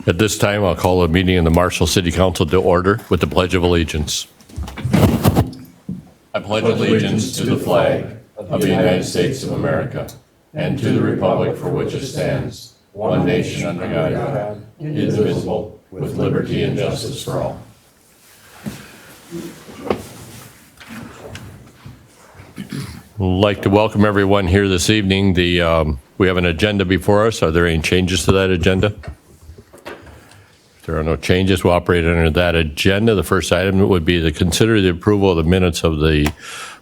At this time, I'll call a meeting in the Marshall City Council to order with the Pledge of Allegiance. I pledge allegiance to the flag of the United States of America and to the republic for which it stands, one nation under God, indivisible, with liberty and justice for all. I'd like to welcome everyone here this evening. We have an agenda before us. Are there any changes to that agenda? If there are no changes, we'll operate under that agenda. The first item would be to consider the approval of the minutes of the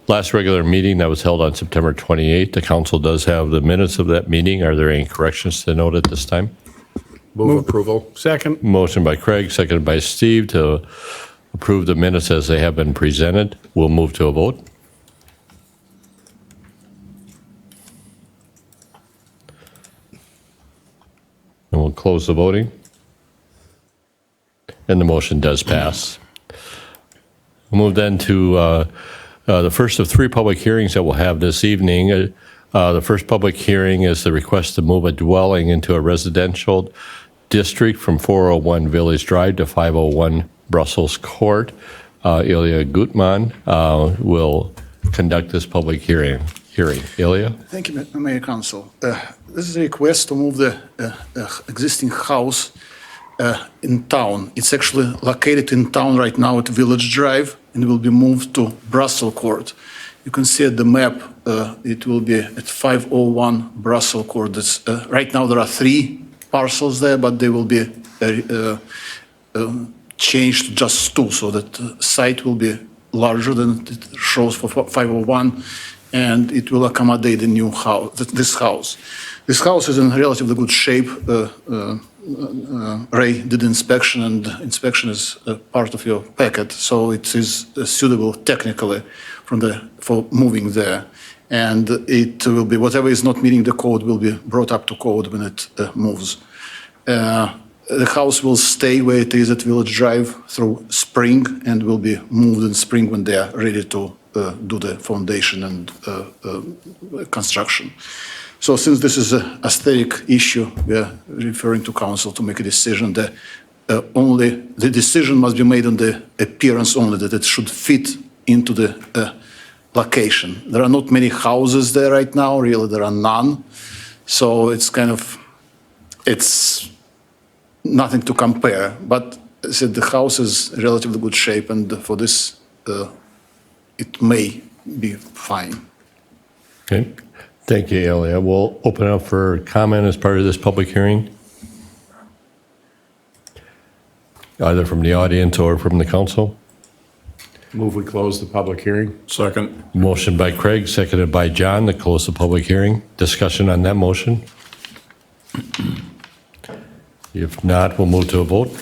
last regular meeting that was held on September 28th. The council does have the minutes of that meeting. Are there any corrections to note at this time? Move approval. Second. Motion by Craig, seconded by Steve to approve the minutes as they have been presented. We'll move to a vote. And we'll close the voting. And the motion does pass. We'll move then to the first of three public hearings that we'll have this evening. The first public hearing is the request to move a dwelling into a residential district from 401 Village Drive to 501 Brussels Court. Ilya Gutman will conduct this public hearing. Ilya? Thank you, Mayor Council. This is a request to move the existing house in town. It's actually located in town right now at Village Drive and will be moved to Brussels Court. You can see at the map, it will be at 501 Brussels Court. Right now there are 3 parcels there, but they will be changed to just 2, so that the site will be larger than it shows for 501, and it will accommodate the new house, this house. This house is in relatively good shape. Ray did inspection, and inspection is part of your packet, so it is suitable technically for moving there. And it will be, whatever is not meeting the code will be brought up to code when it moves. The house will stay where it is at Village Drive through spring, and will be moved in spring when they are ready to do the foundation and construction. So since this is an aesthetic issue, we are referring to council to make a decision that the decision must be made on the appearance only, that it should fit into the location. There are not many houses there right now, really there are none. So it's nothing to compare, but I said the house is in relatively good shape, and for this, it may be fine. Okay. Thank you, Ilya. We'll open up for comment as part of this public hearing, either from the audience or from the council. Move we close the public hearing. Second. Motion by Craig, seconded by John to close the public hearing. Discussion on that motion? If not, we'll move to a vote.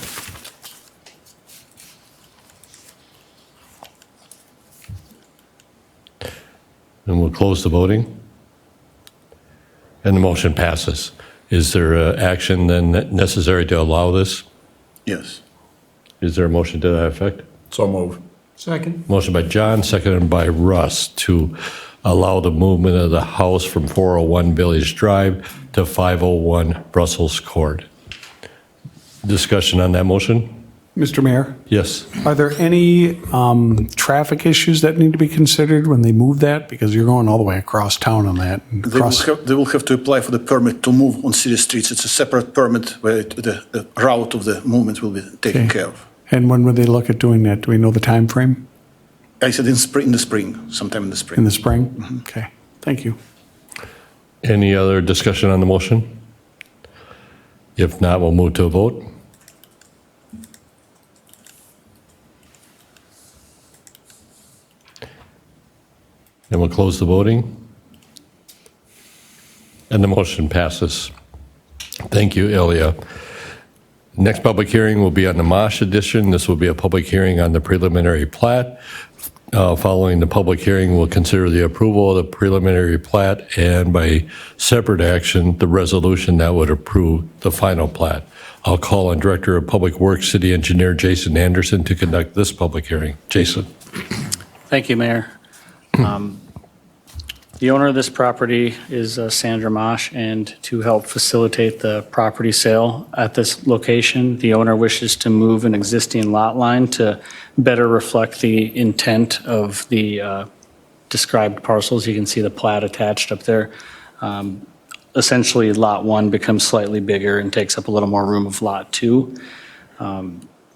And we'll close the voting. And the motion passes. Is there action then necessary to allow this? Yes. Is there a motion to that effect? So move. Second. Motion by John, seconded by Russ to allow the movement of the house from 401 Village Drive to 501 Brussels Court. Discussion on that motion? Mr. Mayor, Yes. are there any traffic issues that need to be considered when they move that? Because you're going all the way across town on that. They will have to apply for the permit to move on city streets. It's a separate permit where the route of the movement will be taken Okay. care of. And when would they look at doing that? Do we know the time frame? I said in the spring, sometime in the spring. In the spring? Okay, thank you. Any other discussion on the motion? If not, we'll move to a vote. And we'll close the voting. And the motion passes. Thank you, Ilya. Next public hearing will be on the Mosh edition. This will be a public hearing on the preliminary plat. Following the public hearing, we'll consider the approval of the preliminary plat and by separate action, the resolution that would approve the final plat. I'll call on Director of Public Works, City Engineer Jason Anderson to conduct this public hearing. Jason. Thank you, Mayor. The owner of this property is Sandra Mosh, and to help facilitate the property sale at this location, the owner wishes to move an existing lot line to better reflect the intent of the described parcels. You can see the plat attached up there. Essentially, Lot 1 becomes slightly bigger and takes up a little more room of Lot 2.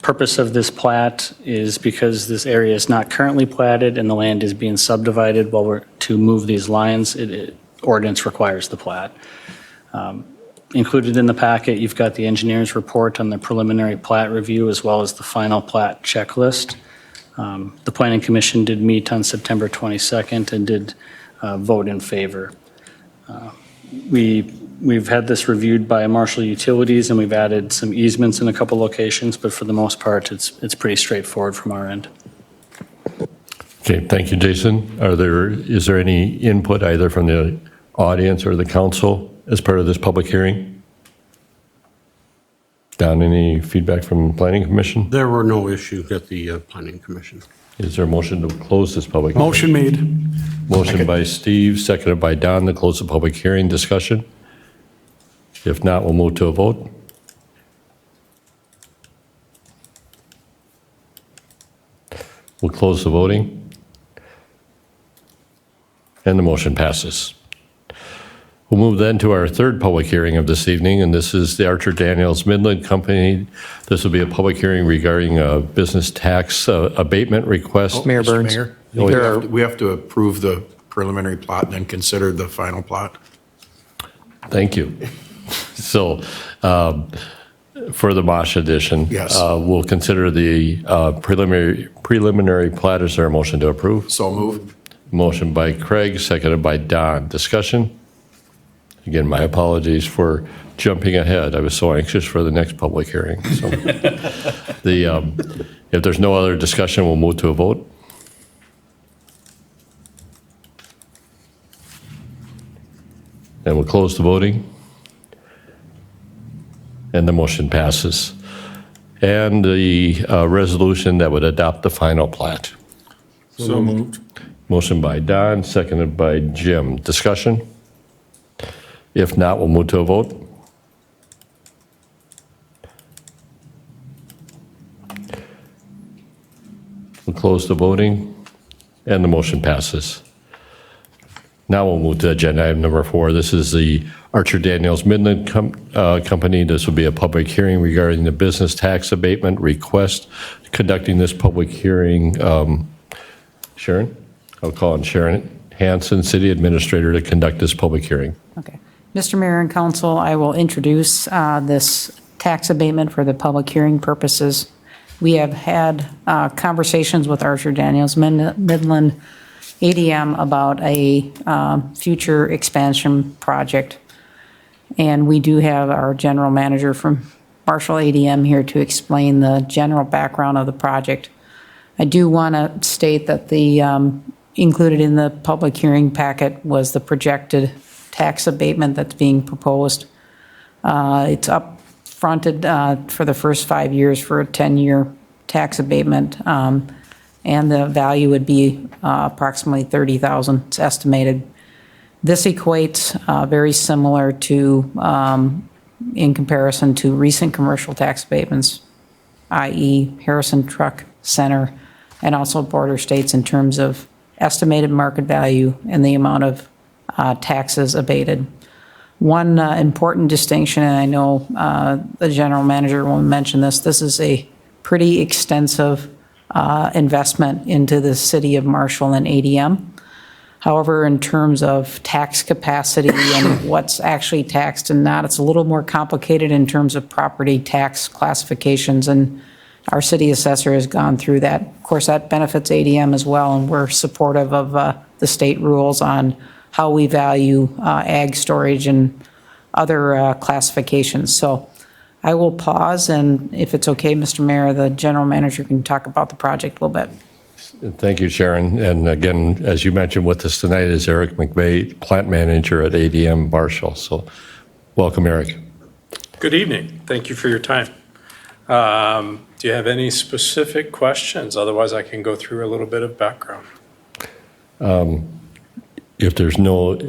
Purpose of this plat is because this area is not currently platted and the land is being subdivided. While we're to move these lines, ordinance requires the plat. Included in the packet, you've got the engineer's report on the preliminary plat review as well as the final plat checklist. The Planning Commission did meet on September 22nd and did vote in favor. We've had this reviewed by Marshall Utilities, and we've added some easements in a couple locations, but for the most part, it's pretty straightforward from our end. Okay, thank you, Jason. Is there any input either from the audience or the council as part of this public hearing? Don, any feedback from the Planning Commission? There were no issues at the Planning Commission. Is there a motion to close this public hearing? Motion made. Motion by Steve, seconded by Don to close the public hearing. Discussion? If not, we'll move to a vote. We'll close the voting. And the motion passes. We'll move then to our third public hearing of this evening, and this is the Archer Daniels Midland Company. This will be a public hearing regarding a business tax abatement request. Mayor Burns. Mayor, Oh, we have to approve the preliminary plot and then consider the final plot. Thank you. So, for the Mosh edition, Yes. We'll consider the preliminary plat. Is there a motion to approve? So moved. Motion by Craig, seconded by Don. Discussion? Again, my apologies for jumping ahead. I was so anxious for the next public hearing. So, if there's no other discussion, we'll move to a vote. And we'll close the voting. And the motion passes. And the resolution that would adopt the final plat. So moved. Motion by Don, seconded by Jim. Discussion? If not, we'll move to a vote. We'll close the voting, and the motion passes. Now we'll move to agenda item number 4. This is the Archer Daniels Midland Company. This will be a public hearing regarding the business tax abatement request. Conducting this public hearing, Sharon? I'll call on Sharon Hanson, City Administrator, to conduct this public hearing. Okay. Mr. Mayor and Council, I will introduce this tax abatement for the public hearing purposes. We have had conversations with Archer Daniels Midland ADM about a future expansion project. And we do have our general manager from Marshall ADM here to explain the general background of the project. I do want to state that the included in the public hearing packet was the projected tax abatement that's being proposed. It's up fronted for the first 5 years for a 10-year tax abatement, and the value would be approximately $30,000. It's estimated. This equates very similar to, in comparison to recent commercial tax abatements, i.e. Harrison Truck Center, and also border states in terms of estimated market value and the amount of taxes abated. One important distinction, and I know the general manager will mention this is a pretty extensive investment into the city of Marshall and ADM. However, in terms of tax capacity and what's actually taxed and not, it's a little more complicated in terms of property tax classifications, and our city assessor has gone through that. Of course, that benefits ADM as well, and we're supportive of the state rules on how we value ag storage and other classifications. So I will pause, and if it's okay, Mr. Mayor, the general manager can talk about the project a little bit. Thank you, Sharon. And again, as you mentioned, with us tonight is Eric McVeigh, plant manager at ADM Marshall. So welcome, Eric. Good evening. Thank you for your time. Do you have any specific questions? Otherwise, I can go through a little bit of background. if there's no,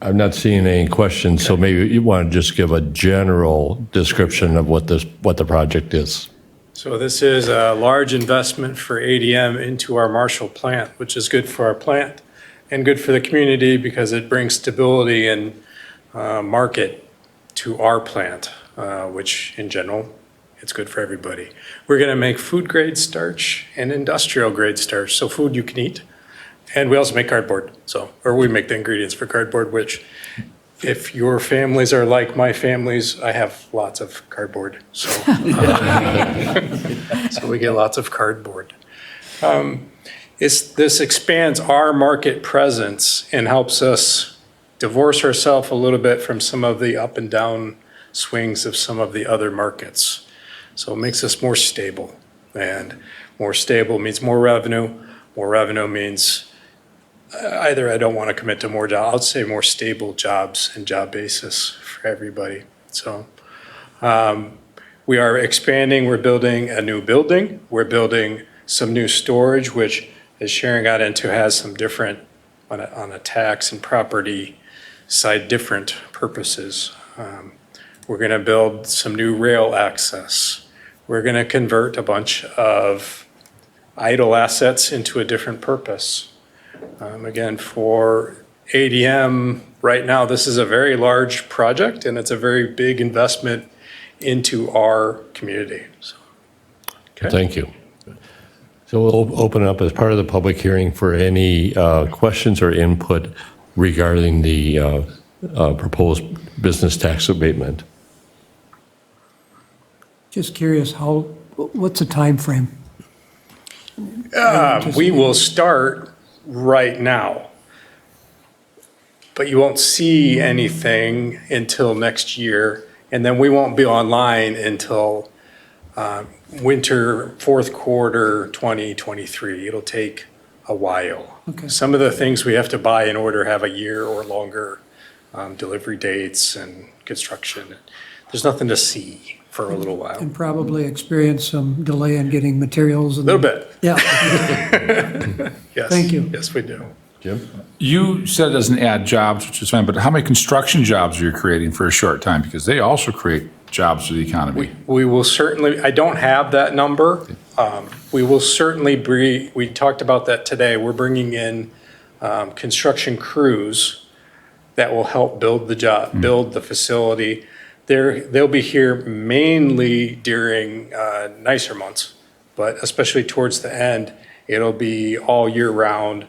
I'm not seeing any questions, so maybe you want to just give a general description of what the project is. So this is a large investment for ADM into our Marshall plant, which is good for our plant and good for the community because it brings stability and market to our plant, which in general, it's good for everybody. We're going to make food grade starch and industrial grade starch, so food you can eat. And we also make cardboard, or we make the ingredients for cardboard, which if your families are like my families, I have lots of cardboard, so so we get lots of cardboard. This expands our market presence and helps us divorce ourselves a little bit from some of the up and down swings of some of the other markets. So it makes us more stable, and more stable means more revenue. More revenue means either I don't want to commit to more jobs, I'd say more stable jobs and job basis for everybody. So we are expanding, we're building a new building, we're building some new storage, which as Sharon got into has some different, on a tax and property side, different purposes. We're going to build some new rail access. We're going to convert a bunch of idle assets into a different purpose. Again, for ADM, right now, this is a very large project, and it's a very big investment into our community. So, okay. Thank you. So we'll open it up as part of the public hearing for any questions or input regarding the proposed business tax abatement. Just curious, what's the time frame? We will start right now, but you won't see anything until next year, and then we won't be online until winter, fourth quarter 2023. It'll take a while. Okay. Some of the things we have to buy in order to have a year or longer delivery dates and construction. There's nothing to see for a little while. And probably experience some delay in getting materials. A little bit. Yeah. Yes. Thank you. Yes, we do. Jim? You said it doesn't add jobs, which is fine, but how many construction jobs are you creating for a short time? Because they also create jobs for the economy. We will certainly, I don't have that number. We will certainly we talked about that today. We're bringing in construction crews that will help build the job, build the facility. They'll be here mainly during nicer months, but especially towards the end, it'll be all year round.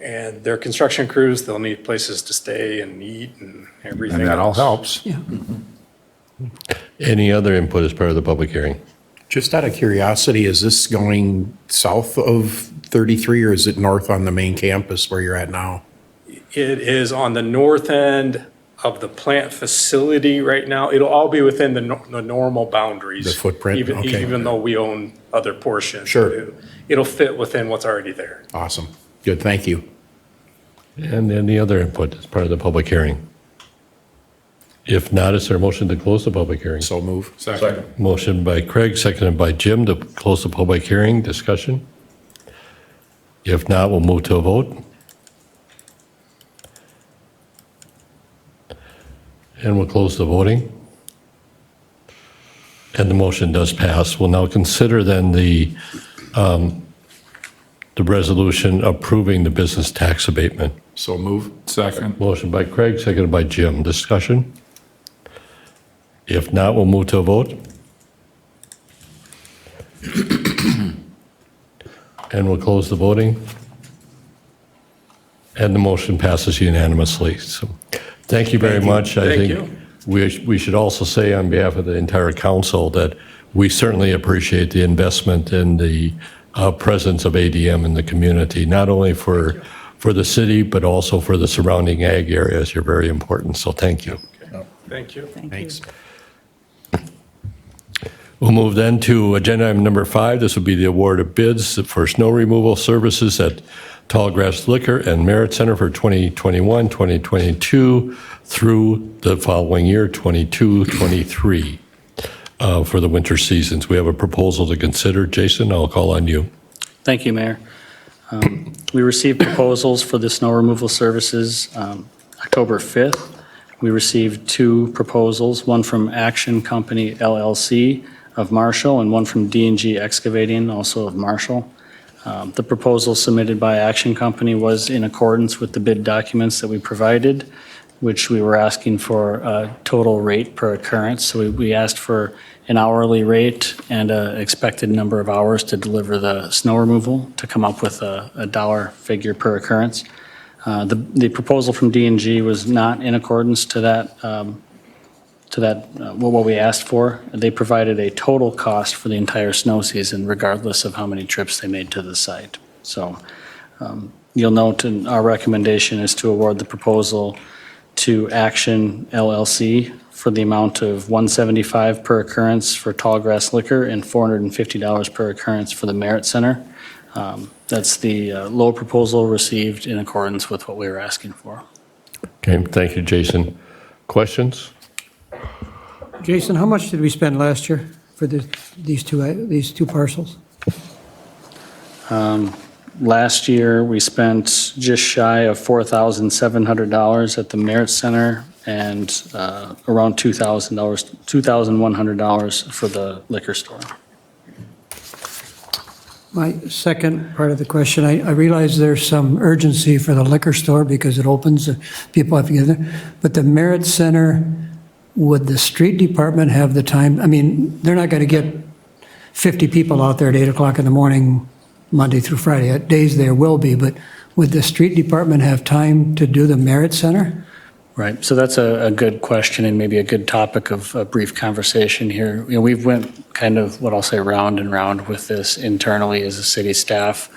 And they're construction crews, they'll need places to stay and eat and everything And that all else. helps. Yeah. Any other input as part of the public hearing? Just out of curiosity, is this going south of 33 or is it north on the main campus where you're at now? It is on the north end of the plant facility right now. It'll all be within the normal boundaries. The footprint? Okay. Even though we own other portions. Sure. It'll fit within what's already there. Awesome. Good, thank you. And any other input as part of the public hearing? If not, is there a motion to close the public hearing? So move. Second. Motion by Craig, seconded by Jim to close the public hearing. Discussion? If not, we'll move to a vote. And we'll close the voting. And the motion does pass. We'll now consider then the resolution approving the business tax abatement. So move. Second. Motion by Craig, seconded by Jim. Discussion? If not, we'll move to a vote. And we'll close the voting. And the motion passes unanimously. So, thank you very much. I Thank think we should also say on behalf of the entire council that we certainly appreciate the investment and the presence of ADM in the community, not only for the city, but also for the surrounding ag areas. You're very important, so thank you. Thank you. Thanks. We'll move then to agenda item number 5. This will be the award of bids for snow removal services at Tallgrass Liquor and Merit Center for 2021, 2022 through the following year, 22-23, for the winter seasons. We have a proposal to consider. Jason, I'll call on you. Thank you, Mayor. We received proposals for the snow removal services October 5th. We received 2 proposals, one from Action Company LLC of Marshall and one from D&G Excavating, also of Marshall. The proposal submitted by Action Company was in accordance with the bid documents that we provided, which we were asking for a total rate per occurrence. So we asked for an hourly rate and an expected number of hours to deliver the snow removal to come up with a dollar figure per occurrence. The proposal from D&G was not in accordance to that, what we asked for. They provided a total cost for the entire snow season, regardless of how many trips they made to the site. So you'll note our recommendation is to award the proposal to Action LLC for the amount of $175 per occurrence for Tallgrass Liquor and $450 per occurrence for the Merit Center. That's the low proposal received in accordance with what we were asking for. Okay, thank you, Jason. Questions? Jason, how much did we spend last year for these two parcels? Last year, we spent just shy of $4,700 at the Merit Center and around $2,100 for the liquor store. My second part of the question, I realize there's some urgency for the liquor store because it opens, people have to get there. But the Merit Center, would the street department have the time? I mean, they're not going to get 50 people out there at 8 o'clock in the morning, Monday through Friday. At days there will be, but would the street department have time to do the Merit Center? Right. So that's a good question and maybe a good topic of a brief conversation here. You know, we've went kind of what I'll say round and round with this internally as a city staff.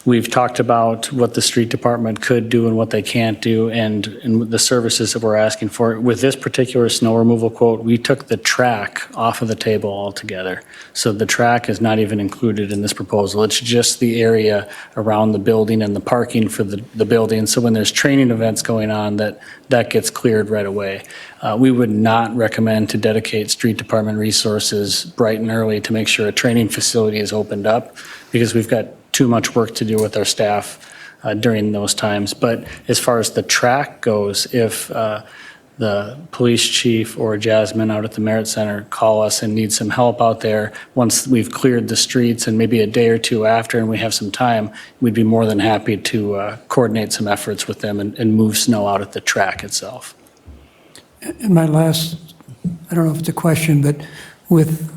We've talked about what the street department could do and what they can't do and the services that we're asking for. With this particular snow removal quote, we took the track off of the table altogether. So the track is not even included in this proposal. It's just the area around the building and the parking for the building. So when there's training events going on, that gets cleared right away. We would not recommend to dedicate street department resources bright and early to make sure a training facility is opened up because we've got too much work to do with our staff during those times. But as far as the track goes, if the police chief or Jasmine out at the Merit Center call us and need some help out there, once we've cleared the streets and maybe a day or two after and we have some time, we'd be more than happy to coordinate some efforts with them and move snow out at the track itself. And my last, I don't know if it's a question, but with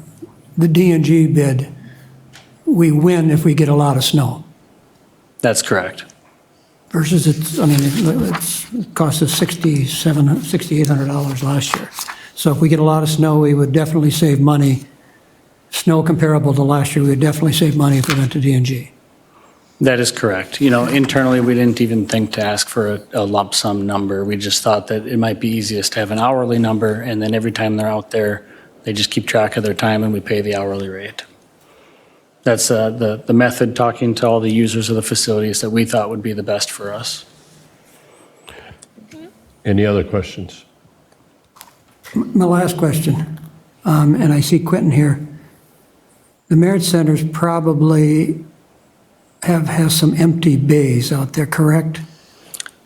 the D&G bid, we win if we get a lot of snow. That's correct. Versus it cost us $6,800 last year. So if we get a lot of snow, we would definitely save money. Snow comparable to last year, we would definitely save money if we went to D&G. That is correct. You know, internally, we didn't even think to ask for a lump sum number. We just thought that it might be easiest to have an hourly number, and then every time they're out there, they just keep track of their time and we pay the hourly rate. That's the method, talking to all the users of the facilities, that we thought would be the best for us. Any other questions? My last question, and I see Quentin here. The Merit Centers probably has some empty bays out there, correct?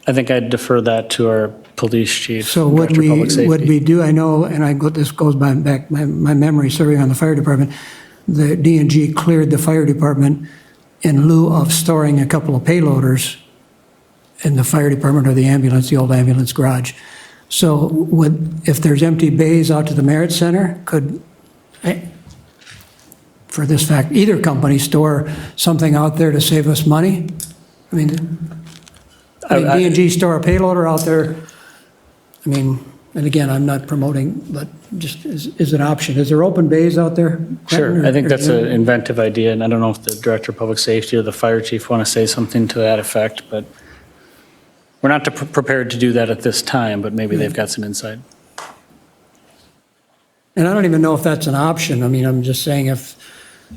I think I'd defer that to our police chief. So Director of Public Safety. would we do, I know, and this goes back my memory serving on the fire department, the D&G cleared the fire department in lieu of storing a couple of payloaders in the fire department or the ambulance, the old ambulance garage. So if there's empty bays out to the Merit Center, could, for this fact, either company store something out there to save us money? I mean, D&G store a payloader out there, I mean, and again, I'm not promoting, but just is an option. Is there open bays out there? Sure, I think that's an inventive idea, and I don't know if the Director of Public Safety or the fire chief want to say something to that effect, but we're not prepared to do that at this time, but maybe they've got some insight. And I don't even know if that's an option. I mean, I'm just saying if...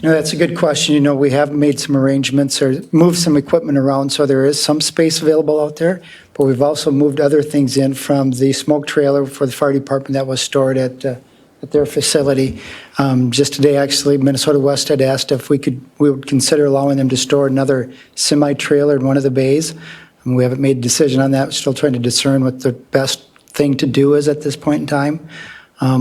No, that's a good question. You know, we have made some arrangements or moved some equipment around, so there is some space available out there. But we've also moved other things in from the smoke trailer for the fire department that was stored at at their facility. Just today, actually, Minnesota West had asked if we would consider allowing them to store another semi-trailer in one of the bays. And we haven't made a decision on that. We're still trying to discern what the best thing to do is at this point in time. I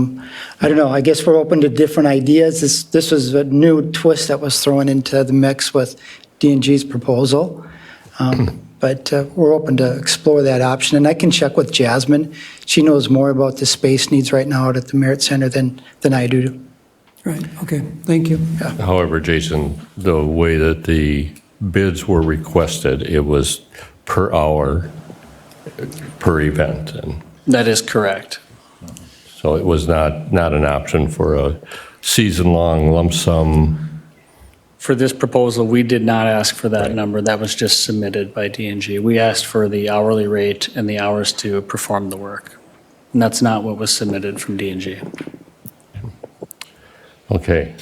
don't know, I guess we're open to different ideas. This was a new twist that was thrown into the mix with D&G's proposal. But we're open to explore that option. And I can check with Jasmine. She knows more about the space needs right now at the Merit Center than I do. Right, okay, thank you. However, Jason, the way that the bids were requested, it was per hour, per event. And That is correct. so it was not an option for a season-long lump sum. For this proposal, we did not ask for that number. That was just submitted by D&G. We asked for the hourly rate and the hours to perform the work. And that's not what was submitted from D&G. Okay.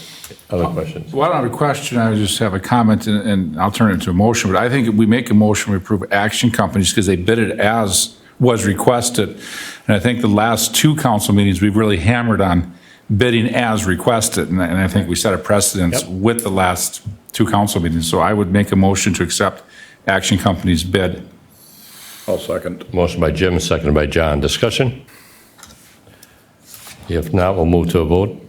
Other questions? Well, I don't have a question, I just have a comment, and I'll turn it into a motion, but I think if we make a motion, we approve Action Companies because they bid it as was requested. And I think the last two council meetings, we've really hammered on bidding as requested, and I think we set a precedence with the last two council meetings. So I would make a motion to accept Action Company's bid. I'll second. Motion by Jim, seconded by John. Discussion? If not, we'll move to a vote.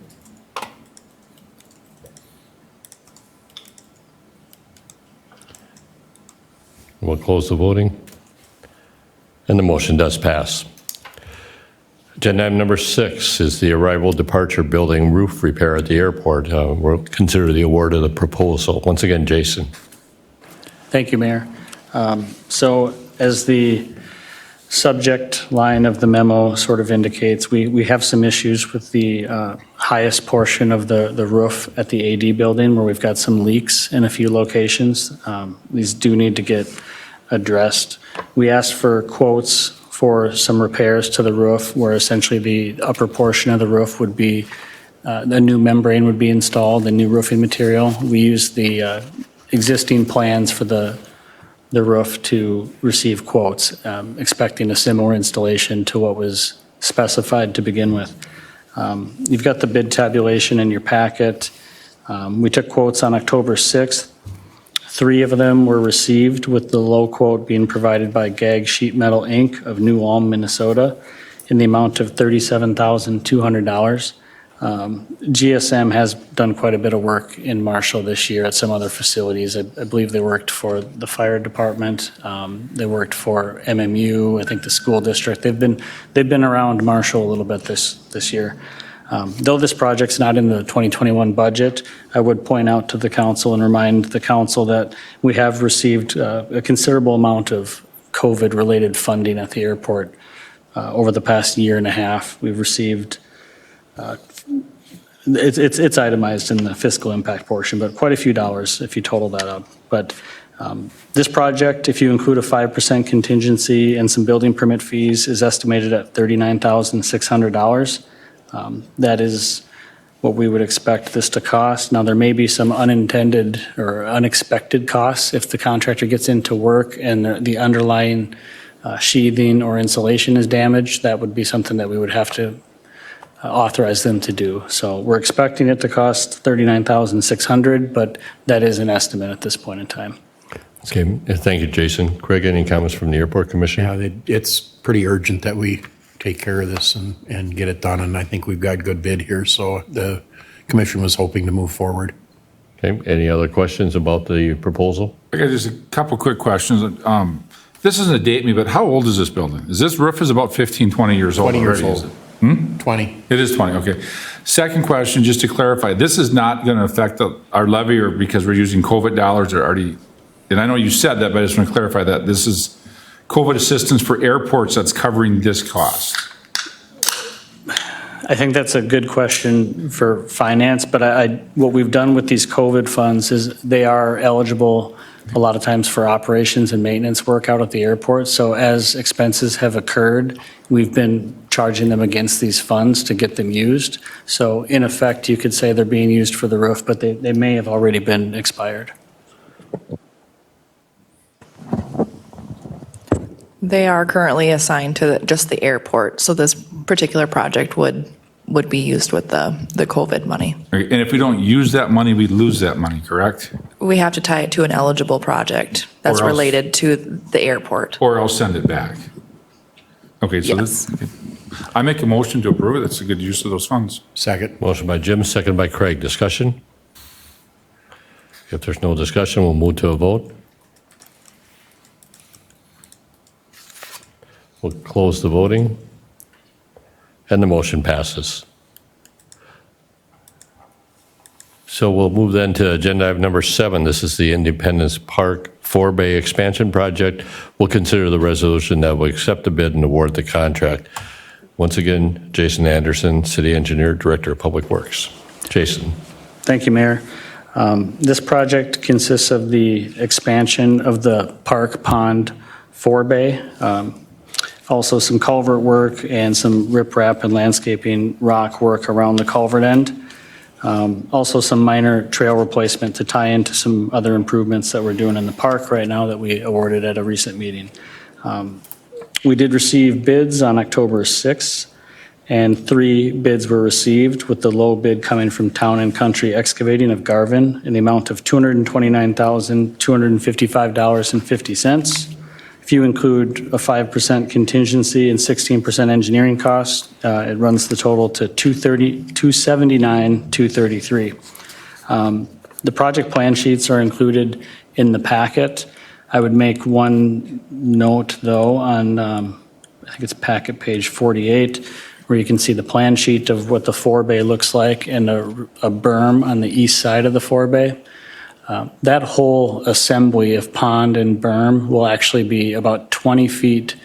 We'll close the voting. And the motion does pass. Agenda item number 6 is the arrival departure building roof repair at the airport. We'll consider the award of the proposal. Once again, Jason. Thank you, Mayor. So as the subject line of the memo sort of indicates, we have some issues with the highest portion of the roof at the AD building where we've got some leaks in a few locations. These do need to get addressed. We asked for quotes for some repairs to the roof where essentially the upper portion of the roof would be, the new membrane would be installed, the new roofing material. We used the existing plans for the roof to receive quotes, expecting a similar installation to what was specified to begin with. You've got the bid tabulation in your packet. We took quotes on October 6th. 3 of them were received with the low quote being provided by GAG Sheet Metal Inc. of New Ulm, Minnesota in the amount of $37,200. GSM has done quite a bit of work in Marshall this year at some other facilities. I believe they worked for the fire department. They worked for MMU, I think the school district. They've been around Marshall a little bit this year. Though this project's not in the 2021 budget, I would point out to the council and remind the council that we have received a considerable amount of COVID-related funding at the airport over the past year and a half. We've received, it's itemized in the fiscal impact portion, but quite a few dollars if you total that up. But this project, if you include a 5% contingency and some building permit fees, is estimated at $39,600. That is what we would expect this to cost. Now, there may be some unintended or unexpected costs if the contractor gets into work and the underlying sheathing or insulation is damaged. That would be something that we would have to authorize them to do. So we're expecting it to cost $39,600, but that is an estimate at this point in time. Okay, thank you, Jason. Craig, any comments from the Airport Commission? Yeah, it's pretty urgent that we take care of this and get it done, and I think we've got good bid here, so the commission was hoping to move forward. Okay, any other questions about the proposal? I got just a couple quick questions. This doesn't date me, but how old is this building? Is this roof is about 15, 20 years old 20 years already, is old. it? 20. It is 20, okay. Second question, just to clarify, this is not going to affect our levy or because we're using COVID dollars or already, and I know you said that, but I just want to clarify that. This is COVID assistance for airports that's covering this cost. I think that's a good question for finance, but what we've done with these COVID funds is they are eligible a lot of times for operations and maintenance work out at the airport. So as expenses have occurred, we've been charging them against these funds to get them used. So in effect, you could say they're being used for the roof, but they may have already been expired. They are currently assigned to just the airport, so this particular project would would be used with the COVID money. And if we don't use that money, we lose that money, correct? We have to tie it to an eligible project that's Or else- related to the airport. Or I'll send it back. Okay, so Yes. I make a motion to approve it. That's a good use of those funds. Second. Motion by Jim, second by Craig. Discussion? If there's no discussion, we'll move to a vote. We'll close the voting, and the motion passes. So we'll move then to agenda item number 7. This is the Independence Park 4-Bay expansion project. We'll consider the resolution that will accept the bid and award the contract. Once again, Jason Anderson, City Engineer, Director of Public Works. Jason. Thank you, Mayor. This project consists of the expansion of the Park Pond 4-Bay, also some culvert work and some riprap and landscaping rock work around the culvert end. Also some minor trail replacement to tie into some other improvements that we're doing in the park right now that we awarded at a recent meeting. We did receive bids on October 6th, and 3 bids were received, with the low bid coming from Town and Country Excavating of Garvin in the amount of $229,255.50. If you include a 5% contingency and 16% engineering cost, it runs the total to $279,233. The project plan sheets are included in the packet. I would make one note, though, on I think it's packet page 48, where you can see the plan sheet of what the 4-Bay looks like and a berm on the east side of the 4-Bay. That whole assembly of pond and berm will actually be about 20 feet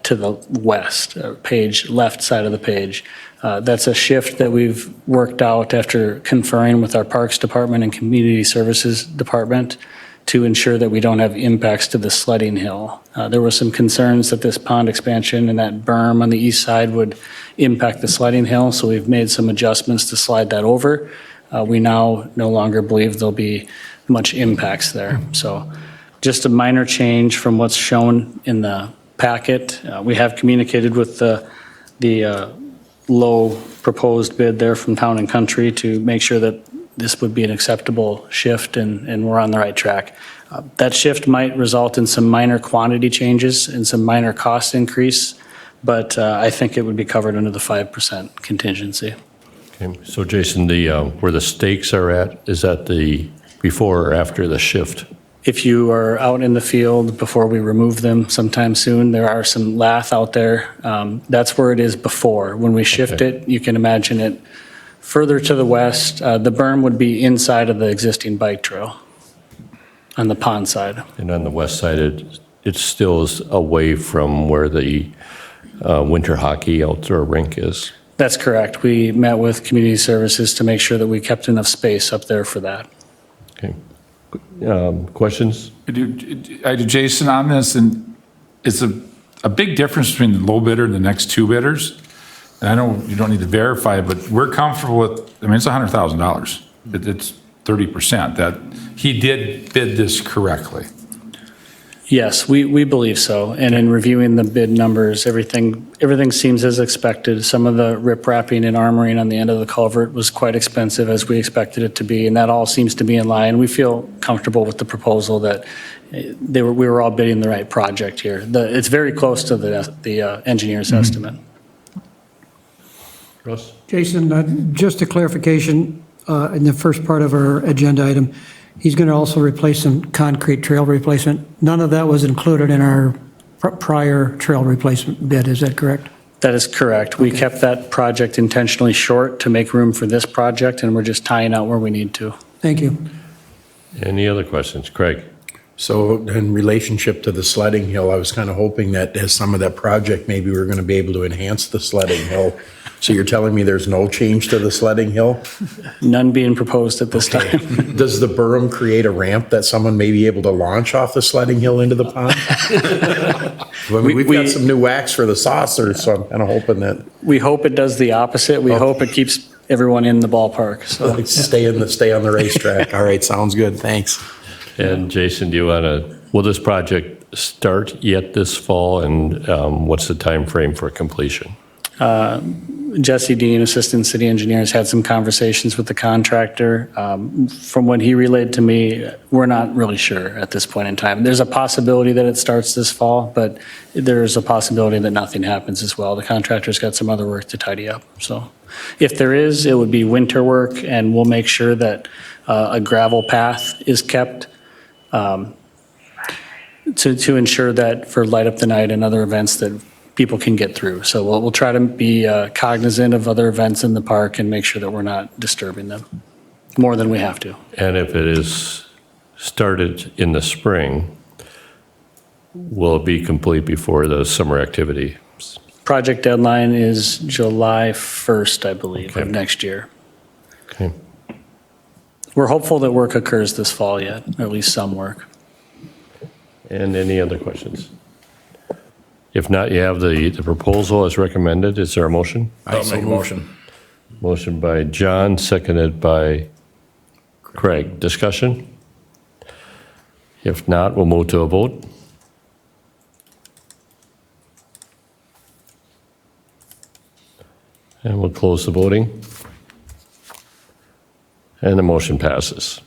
to the west, page left side of the page. That's a shift that we've worked out after conferring with our Parks Department and Community Services Department to ensure that we don't have impacts to the sledding hill. There were some concerns that this pond expansion and that berm on the east side would impact the sledding hill, so we've made some adjustments to slide that over. We now no longer believe there'll be much impacts there. So just a minor change from what's shown in the packet. We have communicated with the low proposed bid there from Town and Country to make sure that this would be an acceptable shift and we're on the right track. That shift might result in some minor quantity changes and some minor cost increase, but I think it would be covered under the 5% contingency. Okay, so Jason, where the stakes are at, is that the before or after the shift? If you are out in the field before we remove them sometime soon, there are some lath out there. That's where it is before. When we shift it, you can imagine it further to the west. The berm would be inside of the existing bike trail on the pond side. And on the west side, it still is away from where the winter hockey outdoor rink is. That's correct. We met with Community Services to make sure that we kept enough space up there for that. Okay. Questions? I do, Jason, on this, and it's a big difference between the low bidder and the next 2 bidders. And I know you don't need to verify it, but we're comfortable with, I mean, it's $100,000. It's 30%. That he did bid this correctly. Yes, we believe so. And in reviewing the bid numbers, everything seems as expected. Some of the rip-wrapping and armoring on the end of the culvert was quite expensive, as we expected it to be, and that all seems to be in line. We feel comfortable with the proposal that we were all bidding the right project here. It's very close to the engineer's estimate. Russ? Jason, just a clarification, in the first part of our agenda item, he's going to also replace some concrete trail replacement. None of that was included in our prior trail replacement bid, is that correct? That is correct. We kept that project intentionally short to make room for this project, and we're just tying out where we need to. Thank you. Any other questions? Craig? So in relationship to the sledding hill, I was kind of hoping that as some of that project, maybe we're going to be able to enhance the sledding hill. So you're telling me there's no change to the sledding hill? None being proposed at this time. Does the berm create a ramp that someone may be able to launch off the sledding hill into the pond? I mean, we've got some new wax for the saucer, so I'm kind of hoping that. We hope it does the opposite. We hope it keeps everyone in the ballpark. So Stay on the racetrack. All right, sounds good. Thanks. And Jason, will this project start yet this fall, and what's the time frame for completion? Jesse Dean, Assistant City Engineer, has had some conversations with the contractor. From what he relayed to me, we're not really sure at this point in time. There's a possibility that it starts this fall, but there's a possibility that nothing happens as well. The contractor's got some other work to tidy up. So if there is, it would be winter work, and we'll make sure that a gravel path is kept to ensure that for Light Up the Night and other events that people can get through. So we'll try to be cognizant of other events in the park and make sure that we're not disturbing them more than we have to. And if it is started in the spring, will it be complete before the summer activity? Project deadline is July 1st, I believe, of next year. Okay. We're hopeful that work occurs this fall yet, or at least some work. And any other questions? If not, you have the proposal as recommended. Is there a motion? I'll make a motion. Motion by John, seconded by Craig. Discussion? If not, we'll move to a vote. And we'll close the voting. And the motion passes.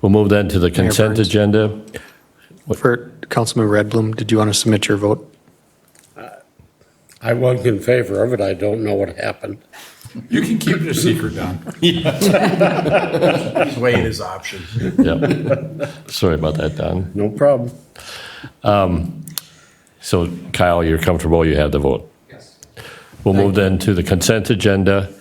We'll move then to the consent Burns. agenda. For Councilmember Redblum, did you want to submit your vote? I was in favor of it. I don't know what happened. You can keep it a secret, Don. He's weighing his options. Yep. Sorry about that, Don. No problem. So Kyle, you're comfortable, you have the vote? Yes. We'll move then to the consent agenda.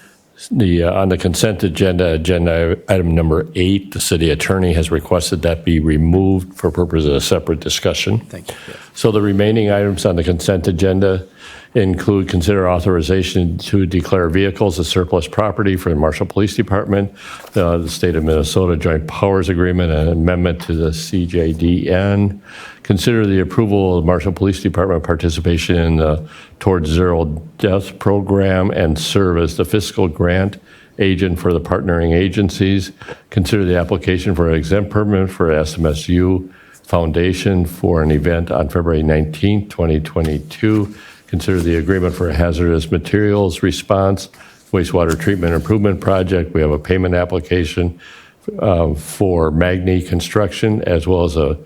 On the consent agenda item number 8, the city attorney has requested that be removed for purposes of separate discussion. Thank you. So the remaining items on the consent agenda include consider authorization to declare vehicles as surplus property for the Marshall Police Department, the State of Minnesota Joint Powers Agreement, and amendment to the CJDN. Consider the approval of the Marshall Police Department participation in the Towards Zero Death Program and serve as the fiscal grant agent for the partnering agencies. Consider the application for an exempt permit for SMSU Foundation for an event on February 19, 2022. Consider the agreement for a hazardous materials response wastewater treatment improvement project. We have a payment application for Magni Construction, as well as a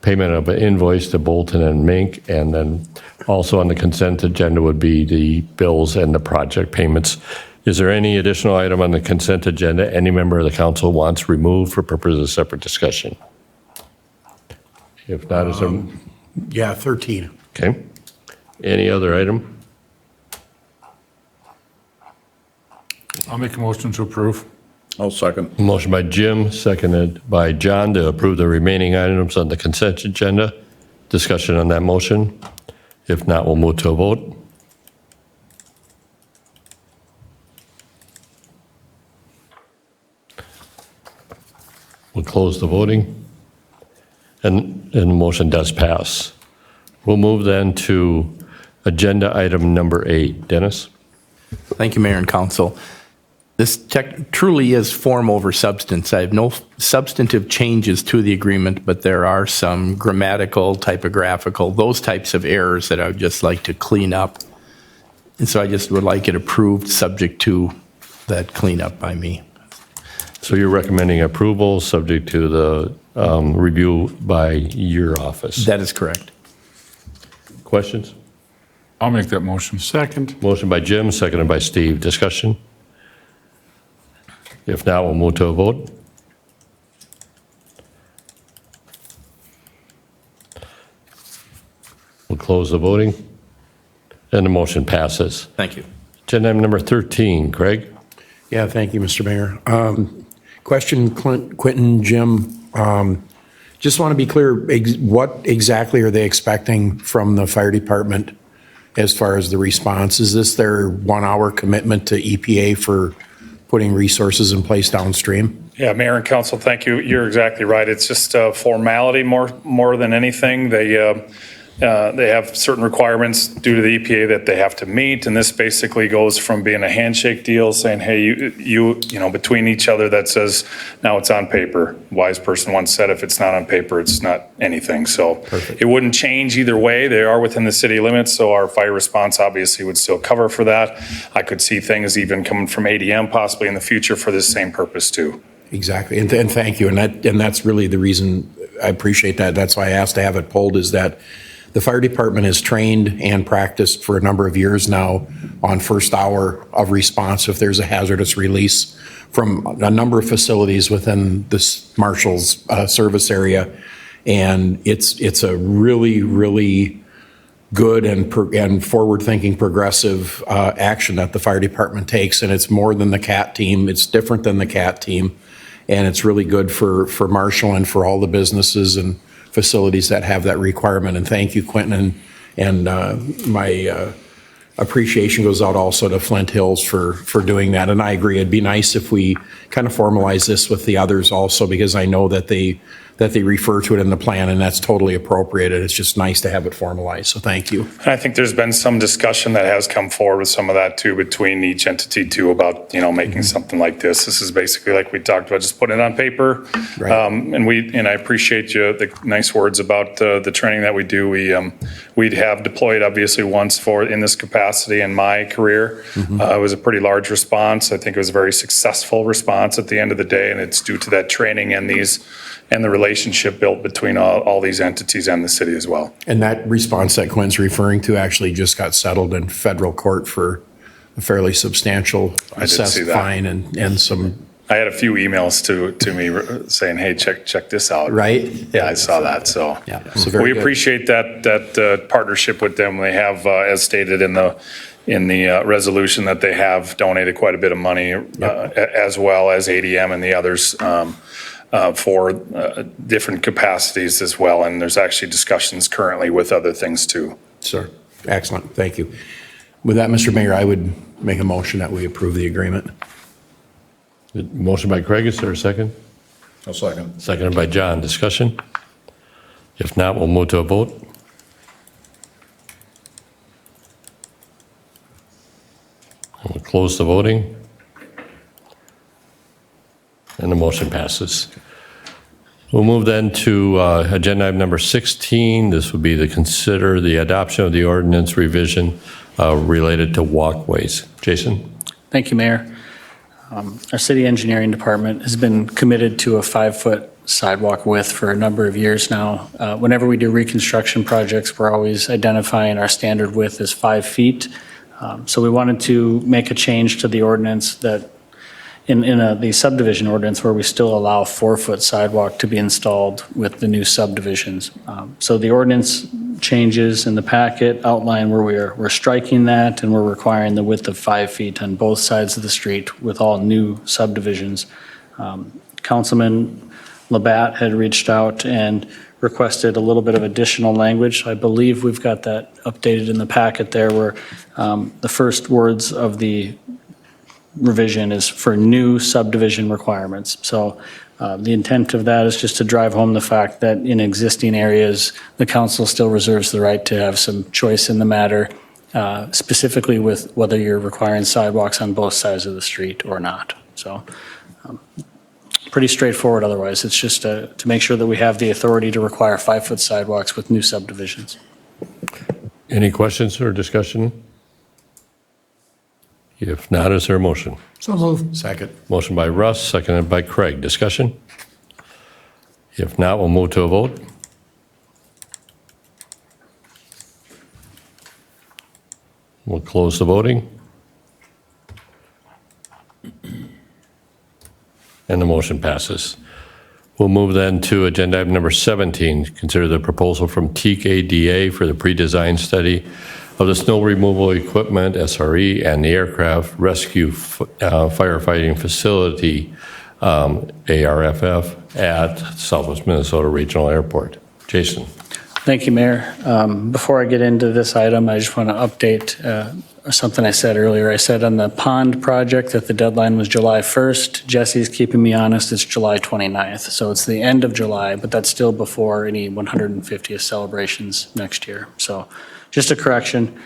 payment of an invoice to Bolton and Mink. And then also on the consent agenda would be the bills and the project payments. Is there any additional item on the consent agenda any member of the council wants removed for purposes of separate discussion? If not, is there? Yeah, 13. Okay. Any other item? I'll make a motion to approve. I'll second. Motion by Jim, seconded by John to approve the remaining items on the consent agenda. Discussion on that motion? If not, we'll move to a vote. We'll close the voting. And the motion does pass. We'll move then to agenda item number 8. Dennis? Thank you, Mayor and Council. This truly is form over substance. I have no substantive changes to the agreement, but there are some grammatical, typographical, those types of errors that I would just like to clean up. And so I just would like it approved, subject to that cleanup by me. So you're recommending approval, subject to the review by your office? That is correct. Questions? I'll make that motion. Second. Motion by Jim, seconded by Steve. Discussion? If not, we'll move to a vote. We'll close the voting. And the motion passes. Thank you. Agenda item number 13. Craig? Yeah, thank you, Mr. Mayor. Question, Quentin, Jim. Just want to be clear, what exactly are they expecting from the fire department as far as the response? Is this their 1-hour commitment to EPA for putting resources in place downstream? Yeah, Mayor and Council, thank you. You're exactly right. It's just a formality more than anything. They They have certain requirements due to the EPA that they have to meet, and this basically goes from being a handshake deal, saying, hey, you know, between each other, that says, now it's on paper. Wise person once said, if it's not on paper, it's not anything. So it wouldn't change either way. They are within the city limits, so our fire response obviously would still cover for that. I could see things even coming from ADM possibly in the future for this same purpose too. Exactly, and thank you, and that's really the reason I appreciate that. That's why I asked to have it pulled, is that the fire department has trained and practiced for a number of years now on first hour of response if there's a hazardous release from a number of facilities within the Marshall's service area, and it's a really good and forward-thinking progressive action that the fire department takes, and it's more than the CAT team. It's different than the CAT team, and it's really good for Marshall and for all the businesses and facilities that have that requirement. And thank you, Quentin, and my appreciation goes out also to Flint Hills for doing that. And I agree, it'd be nice if we kind of formalize this with the others also, because I know that they refer to it in the plan, and that's totally appropriate. And it's just nice to have it formalized. So thank you. And I think there's been some discussion that has come forward with some of that too between each entity too about, you know, making something like this. This is basically like we talked about, just putting it on paper. Right. And I appreciate you the nice words about the training that we do. We'd have deployed obviously once in this capacity in my career. It was a pretty large response. I think it was a very successful response at the end of the day, and it's due to that training and the relationship built between all these entities and the city as well. And that response that Quinn's referring to actually just got settled in federal court for a fairly substantial assessed fine and some. I had a few emails to me saying, "Hey, check this out." Right? Yeah, I saw that. So yeah, so very we good. appreciate that partnership with them. They have, as stated in the resolution, that they have donated quite a bit of money, as well as ADM and the others. For different capacities as well, and there's actually discussions currently with other things too. Sir, excellent, thank you. With that, Mr. Mayor, I would make a motion that we approve the agreement. Motion by Craig, is there a second? I'll second. Seconded by John. Discussion? If not, we'll move to a vote. We'll close the voting. And the motion passes. We'll move then to agenda item number 16. This would be to consider the adoption of the ordinance revision related to walkways. Jason? Thank you, Mayor. Our city engineering department has been committed to a 5-foot sidewalk width for a number of years now. Whenever we do reconstruction projects, we're always identifying our standard width as 5 feet. So we wanted to make a change to the ordinance that in the subdivision ordinance where we still allow 4-foot sidewalk to be installed with the new subdivisions. So the ordinance changes in the packet outline where we're striking that, and we're requiring the width of 5 feet on both sides of the street with all new subdivisions. Councilman Labatt had reached out and requested a little bit of additional language. I believe we've got that updated in the packet there, where the first words of the revision is for new subdivision requirements. So the intent of that is just to drive home the fact that in existing areas, the council still reserves the right to have some choice in the matter, specifically with whether you're requiring sidewalks on both sides of the street or not. So pretty straightforward otherwise. It's just to make sure that we have the authority to require 5-foot sidewalks with new subdivisions. Any questions or discussion? If not, is there a motion? So moved. Second. Motion by Russ, seconded by Craig. Discussion? If not, we'll move to a vote. We'll close the voting. And the motion passes. We'll move then to agenda item number 17. Consider the proposal from TKDA for the pre-design study of the snow removal equipment, SRE, and the aircraft rescue firefighting facility, ARFF, at Southwest Minnesota Regional Airport. Jason. Thank you, Mayor. Before I get into this item, I just want to update something I said earlier. I said on the pond project that the deadline was July 1st. Jesse's keeping me honest, it's July 29th. So it's the end of July, but that's still before any 150th celebrations next year. So just a correction.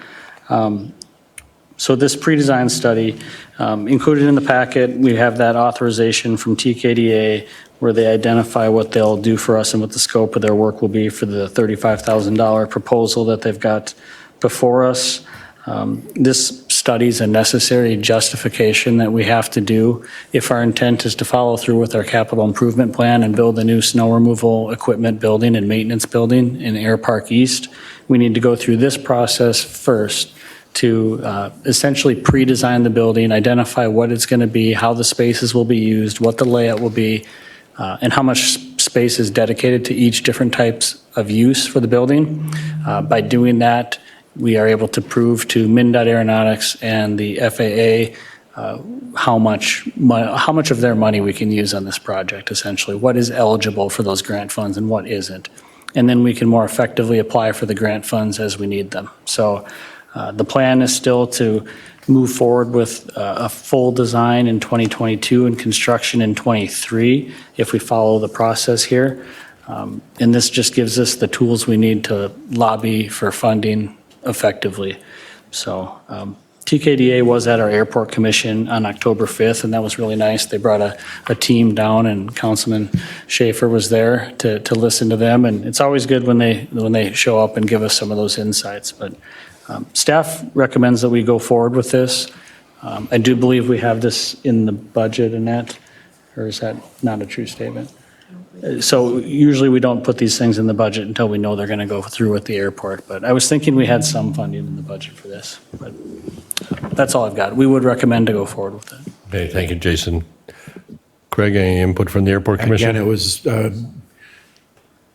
So this pre-design study, included in the packet, we have that authorization from TKDA where they identify what they'll do for us and what the scope of their work will be for the $35,000 proposal that they've got before us. This study is a necessary justification that we have to do if our intent is to follow through with our capital improvement plan and build a new snow removal equipment building and maintenance building in Air Park East. We need to go through this process first to essentially pre-design the building, identify what it's going to be, how the spaces will be used, what the layout will be, and how much space is dedicated to each different types of use for the building. By doing that, we are able to prove to MnDOT Aeronautics and the FAA how much of their money we can use on this project, essentially. What is eligible for those grant funds and what isn't. And then we can more effectively apply for the grant funds as we need them. So the plan is still to move forward with a full design in 2022 and construction in 23 if we follow the process here. And this just gives us the tools we need to lobby for funding effectively. So TKDA was at our airport commission on October 5th, and that was really nice. They brought a team down, and Councilman Schaefer was there to listen to them. And it's always good when they show up and give us some of those insights. But staff recommends that we go forward with this. I do believe we have this in the budget, Annette, or is that not a true statement? So usually we don't put these things in the budget until we know they're going to go through with the airport. But I was thinking we had some funding in the budget for this. But that's all I've got. We would recommend to go forward with it. Okay, thank you, Jason. Craig, any input from the Airport Commission? Again, it was,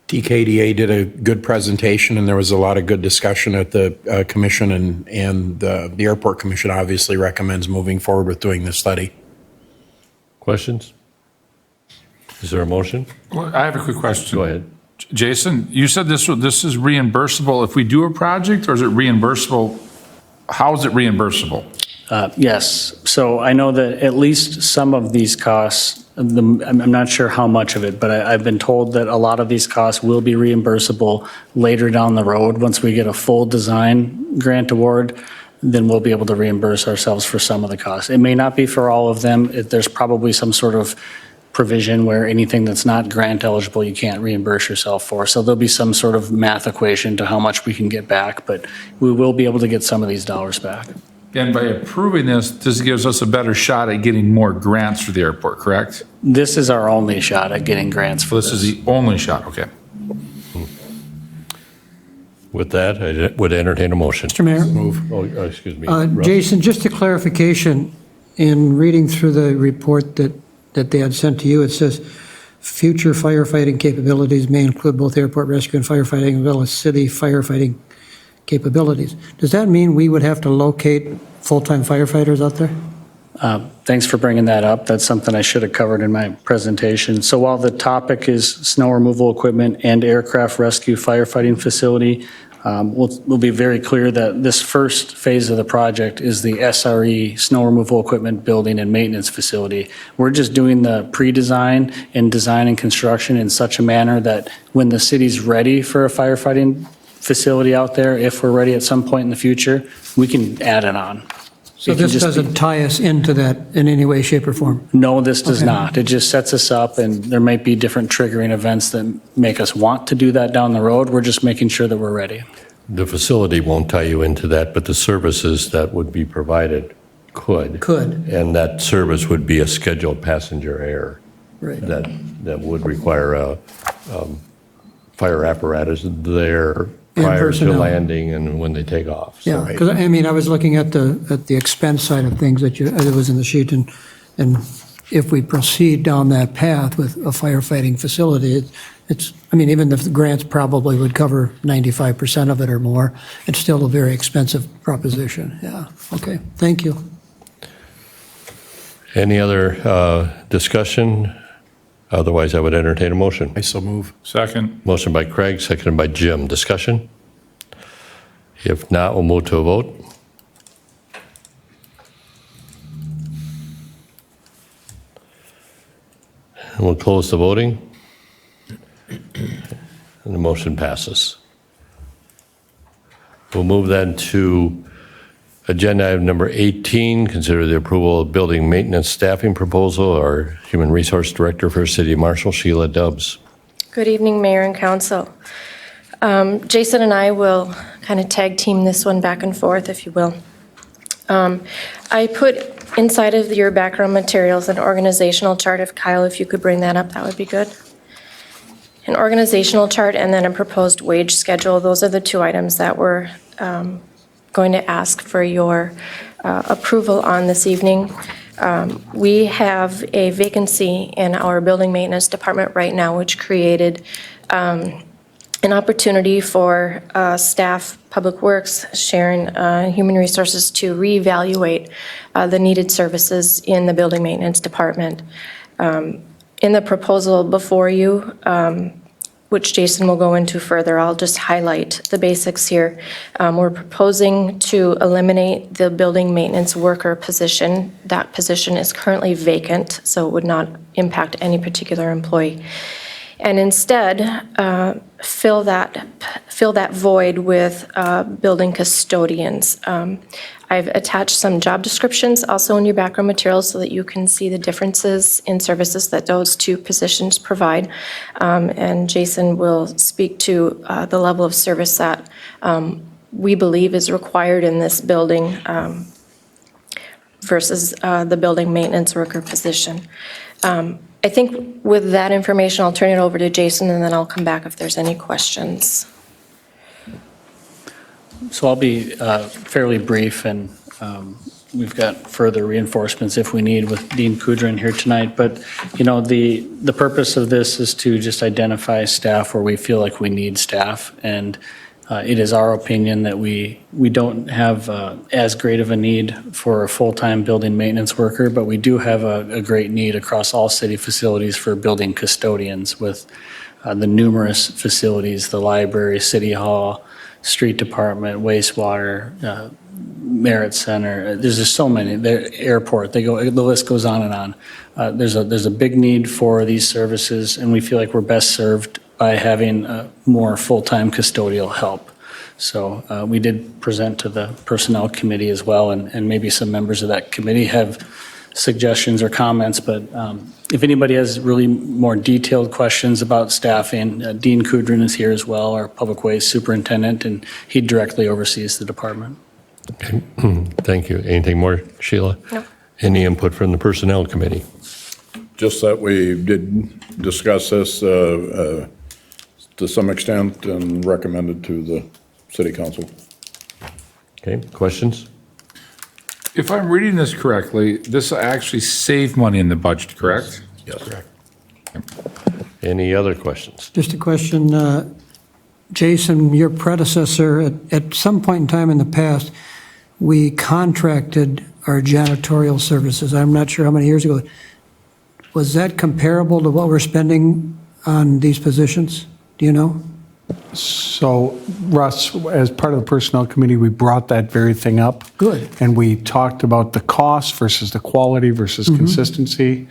TKDA did a good presentation, and there was a lot of good discussion at the commission, and the Airport Commission obviously recommends moving forward with doing this study. Questions? Is there a motion? Well, I have a quick question. Go ahead. Jason, you said this is reimbursable if we do a project, or is it reimbursable? How is it reimbursable? Yes. So I know that at least some of these costs, I'm not sure how much of it, but I've been told that a lot of these costs will be reimbursable later down the road. Once we get a full design grant award, then we'll be able to reimburse ourselves for some of the costs. It may not be for all of them. There's probably some sort of provision where anything that's not grant eligible, you can't reimburse yourself for. So there'll be some sort of math equation to how much we can get back, but we will be able to get some of these dollars back. And by approving this gives us a better shot at getting more grants for the airport, correct? This is our only shot at getting grants for this. This is the only shot, okay. With that, I would entertain a motion. Mr. Mayor? Move. Oh, excuse me. Russ. Jason, just a clarification, in reading through the report that they had sent to you, it says future firefighting capabilities may include both airport rescue and firefighting as well as city firefighting capabilities. Does that mean we would have to locate full-time firefighters out there? Thanks for bringing that up. That's something I should have covered in my presentation. So while the topic is snow removal equipment and aircraft rescue firefighting facility, we'll be very clear that this first phase of the project is the SRE, snow removal equipment building and maintenance facility. We're just doing the pre-design and design and construction in such a manner that when the city's ready for a firefighting facility out there, if we're ready at some point in the future, we can add it on. So this doesn't tie us into that in any way, shape, or form? No, this does Okay. not. It just sets us up, and there might be different triggering events that make us want to do that down the road. We're just making sure that we're ready. The facility won't tie you into that, but the services that would be provided could. Could. And that service would be a scheduled passenger air. Right. That would require a fire apparatus there And prior to personnel. landing and when they take off. So- Yeah, because I mean, I was looking at the expense side of things that it was in the sheet, and if we proceed down that path with a firefighting facility, it's, I mean, even if the grants probably would cover 95% of it or more, it's still a very expensive proposition. Yeah, okay, thank you. Any other discussion? Otherwise, I would entertain a motion. I so move. Second. Motion by Craig, seconded by Jim. Discussion? If not, we'll move to a vote. And we'll close the voting. And the motion passes. We'll move then to agenda item number 18, consider the approval of building maintenance staffing proposal. Our Human Resource Director for City Marshal, Sheila Dubbs. Good evening, Mayor and Council. Jason and I will kind of tag team this one back and forth, if you will. I put inside of your background materials an organizational chart. If Kyle, if you could bring that up, that would be good. An organizational chart and then a proposed wage schedule. Those are the two items that we're going to ask for your approval on this evening. We have a vacancy in our building maintenance department right now, which created an opportunity for staff, Public Works, Sharon, Human Resources to reevaluate the needed services in the building maintenance department. In the proposal before you, which Jason will go into further, I'll just highlight the basics here. We're proposing to eliminate the building maintenance worker position. That position is currently vacant, so it would not impact any particular employee. And instead, fill that void with building custodians. I've attached some job descriptions also in your background materials so that you can see the differences in services that those two positions provide. And Jason will speak to the level of service that we believe is required in this building versus the building maintenance worker position. I think with that information, I'll turn it over to Jason, and then I'll come back if there's any questions. So I'll be fairly brief, and we've got further reinforcements if we need with Dean Kudrin here tonight. But, you know, the purpose of this is to just identify staff where we feel like we need staff. And it is our opinion that we don't have as great of a need for a full-time building maintenance worker, but we do have a great need across all city facilities for building custodians with the numerous facilities, the library, city hall, street department, wastewater, Merit Center. There's just so many. The airport. The list goes on and on. There's a big need for these services, and we feel like we're best served by having more full-time custodial help. So we did present to the Personnel Committee as well, and maybe some members of that committee have suggestions or comments, but if anybody has really more detailed questions about staffing, Dean Kudrin is here as well, our Public Ways Superintendent, and he directly oversees the department. Okay. Thank you. Anything more, Sheila? No. Any input from the Personnel Committee? Just that we did discuss this to some extent and recommended to the City Council. Okay, questions? If I'm reading this correctly, this will actually save money in the budget, correct? Yes. Correct. Any other questions? Just a question, Jason, your predecessor, at some point in time in the past, we contracted our janitorial services. I'm not sure how many years ago. Was that comparable to what we're spending on these positions? Do you know? So, Russ, as part of the Personnel Committee, we brought that very thing up. Good. And we talked about the cost versus the quality versus consistency.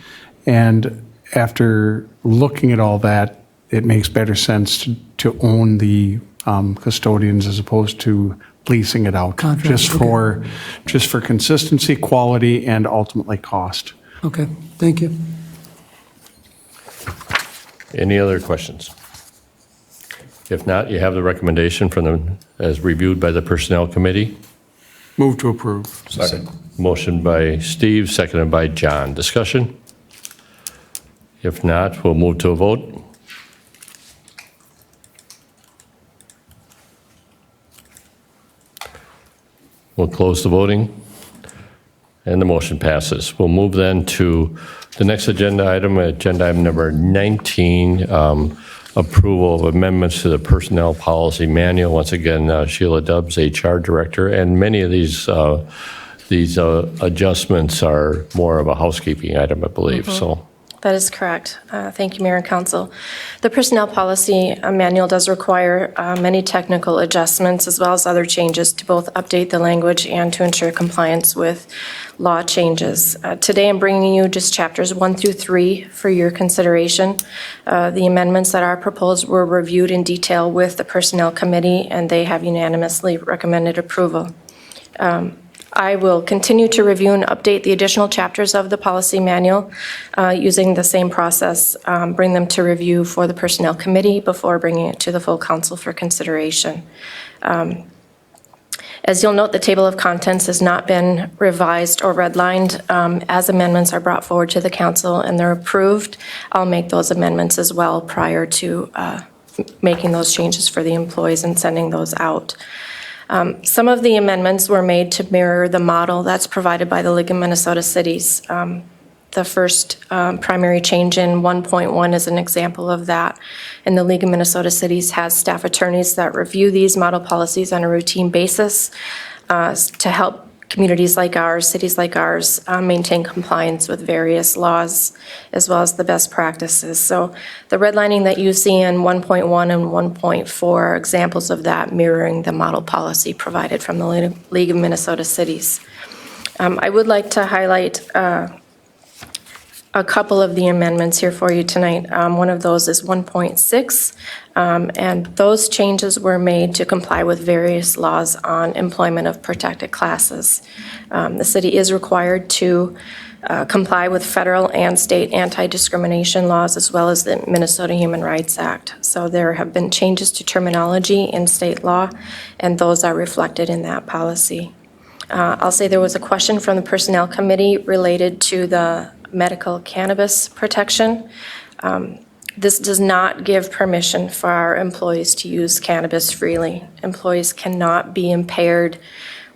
And after looking at all that, it makes better sense to own the custodians as opposed to leasing it out. Contract, Just for consistency, quality, and ultimately cost. Okay, thank you. Any other questions? If not, you have the recommendation from them as reviewed by the Personnel Committee. Move to approve. Second. Motion by Steve, seconded by John. Discussion? If not, we'll move to a vote. We'll close the voting, and the motion passes. We'll move then to the next agenda item number 19, approval of amendments to the Personnel Policy Manual. Once again, Sheila Dubbs, HR Director, and many of these adjustments are more of a housekeeping item, I believe. So That is correct. Thank you, Mayor and Council. The Personnel Policy Manual does require many technical adjustments as well as other changes to both update the language and to ensure compliance with law changes. Today, I'm bringing you just chapters 1 through 3 for your consideration. The amendments that are proposed were reviewed in detail with the Personnel Committee, and they have unanimously recommended approval. I will continue to review and update the additional chapters of the policy manual using the same process, bring them to review for the Personnel Committee before bringing it to the full council for consideration. As you'll note, the table of contents has not been revised or redlined. As amendments are brought forward to the council and they're approved, I'll make those amendments as well prior to making those changes for the employees and sending those out. Some of the amendments were made to mirror the model that's provided by the League of Minnesota Cities. The first primary change in 1.1 is an example of that. And the League of Minnesota Cities has staff attorneys that review these model policies on a routine basis to help communities like ours, cities like ours, maintain compliance with various laws as well as the best practices. So the redlining that you see in 1.1 and 1.4 are examples of that, mirroring the model policy provided from the League of Minnesota Cities. I would like to highlight a couple of the amendments here for you tonight. One of those is 1.6, and those changes were made to comply with various laws on employment of protected classes. The city is required to comply with federal and state anti-discrimination laws as well as the Minnesota Human Rights Act. So there have been changes to terminology in state law, and those are reflected in that policy. I'll say there was a question from the Personnel Committee related to the medical cannabis protection. This does not give permission for our employees to use cannabis freely. Employees cannot be impaired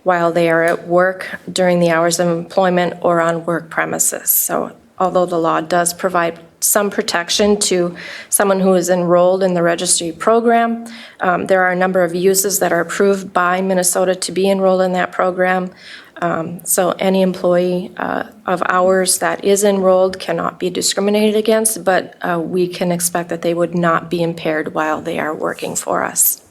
while they are at work during the hours of employment or on work premises. So although the law does provide some protection to someone who is enrolled in the registry program, there are a number of uses that are approved by Minnesota to be enrolled in that program. So any employee of ours that is enrolled cannot be discriminated against, but we can expect that they would not be impaired while they are working for us.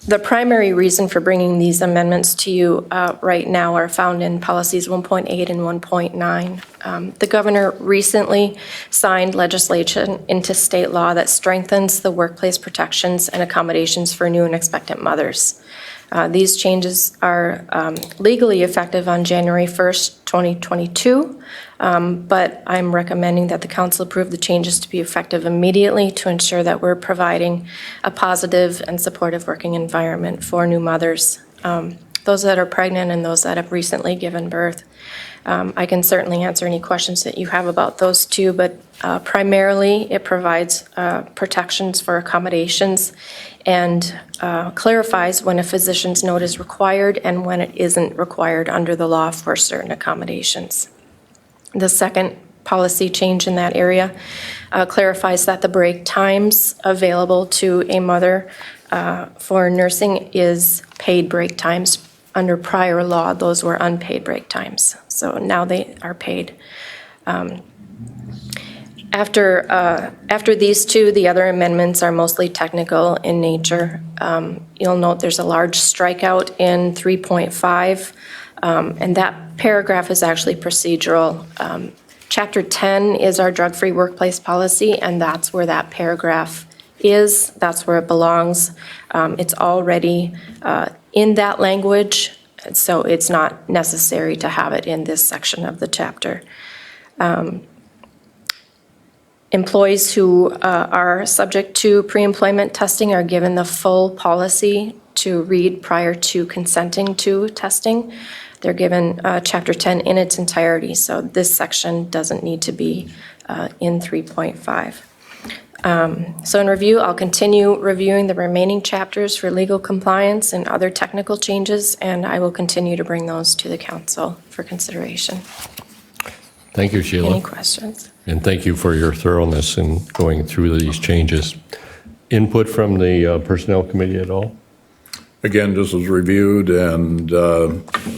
The primary reason for bringing these amendments to you right now are found in policies 1.8 and 1.9. The governor recently signed legislation into state law that strengthens the workplace protections and accommodations for new and expectant mothers. These changes are legally effective on January 1st, 2022, but I'm recommending that the council approve the changes to be effective immediately to ensure that we're providing a positive and supportive working environment for new mothers, those that are pregnant and those that have recently given birth. I can certainly answer any questions that you have about those two, but primarily it provides protections for accommodations and clarifies when a physician's note is required and when it isn't required under the law for certain accommodations. The second policy change in that area clarifies that the break times available to a mother for nursing is paid break times. Under prior law, those were unpaid break times. So now they are paid. After these two, the other amendments are mostly technical in nature. You'll note there's a large strikeout in 3.5, and that paragraph is actually procedural. Chapter 10 is our drug-free workplace policy, and that's where that paragraph is. That's where it belongs. It's already in that language, so it's not necessary to have it in this section of the chapter. Employees who are subject to pre-employment testing are given the full policy to read prior to consenting to testing. They're given Chapter 10 in its entirety, so this section doesn't need to be in 3.5. So in review, I'll continue reviewing the remaining chapters for legal compliance and other technical changes, and I will continue to bring those to the council for consideration. Thank you, Sheila. Any questions? And thank you for your thoroughness in going through these changes. Input from the Personnel Committee at all? Again, this was reviewed, and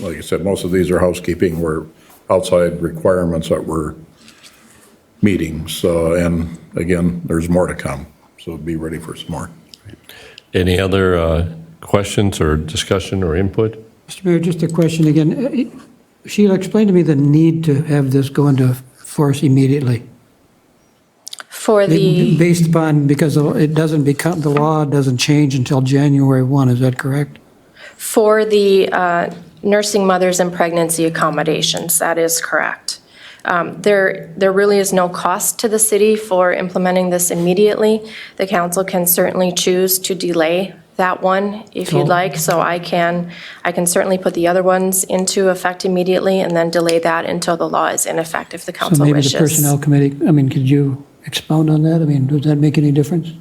like I said, most of these are housekeeping. We're outside requirements that we're meeting. So, and again, there's more to come, so be ready for some more. Any other questions or discussion or input? Mr. Mayor, just a question again. Sheila, explain to me the need to have this go into force immediately. For the, Based upon, because it doesn't become, the law doesn't change until January 1, is that correct? for the nursing mothers and pregnancy accommodations, that is correct. There really is no cost to the city for implementing this immediately. The council can certainly choose to delay that one if you'd like, so I can certainly put the other ones into effect immediately and then delay that until the law is in effect if the council wishes. So maybe the personnel committee, I mean, could you expound on that? I mean, does that make any difference?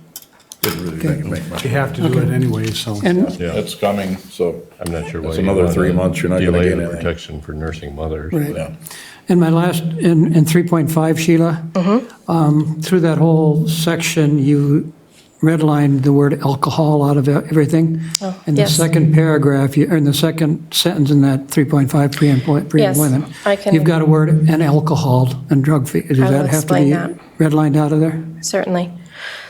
Didn't really make much. You have to do it anyway, so. And Yeah. It's coming, so. I'm not sure why. It's you another wanna 3 months, you're not gonna delay get the anything. protection for nursing mothers. Right. Yeah. And my last, in 3.5, Sheila, through that whole section, you redlined the word alcohol out of everything. Oh, In the yes. second paragraph, or in the second sentence in that 3.5 pre-employment, I can- you've got a word, and alcohol and drug fee. Does I will that have to explain be that. redlined out of there? Certainly.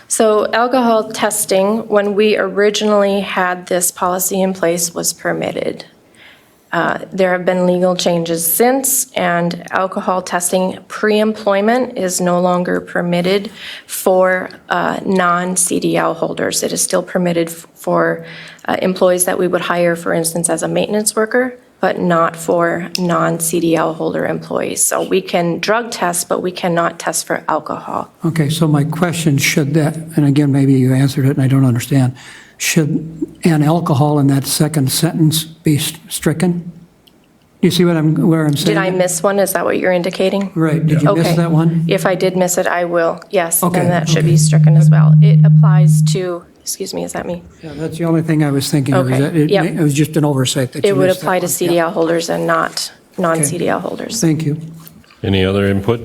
So alcohol testing, when we originally had this policy in place, was permitted. There have been legal changes since, and alcohol testing pre-employment is no longer permitted for non-CDL holders. It is still permitted for employees that we would hire, for instance, as a maintenance worker, but not for non-CDL holder employees. So we can drug test, but we cannot test for alcohol. Okay, so my question, should that, and again, maybe you answered it and I don't understand, should an alcohol in that second sentence be stricken? You see where I'm saying? Did I miss one? Is that what you're indicating? Right, did you miss Okay. that one? If I did miss it, I will, yes, Okay, then that should okay. be stricken as well. It applies to, excuse me, is that me? Yeah, that's the only thing I was thinking of. is Okay, that it yep. It was just an oversight that you It would missed that apply to one. CDL holders and not non-CDL holders. Thank you. Any other input?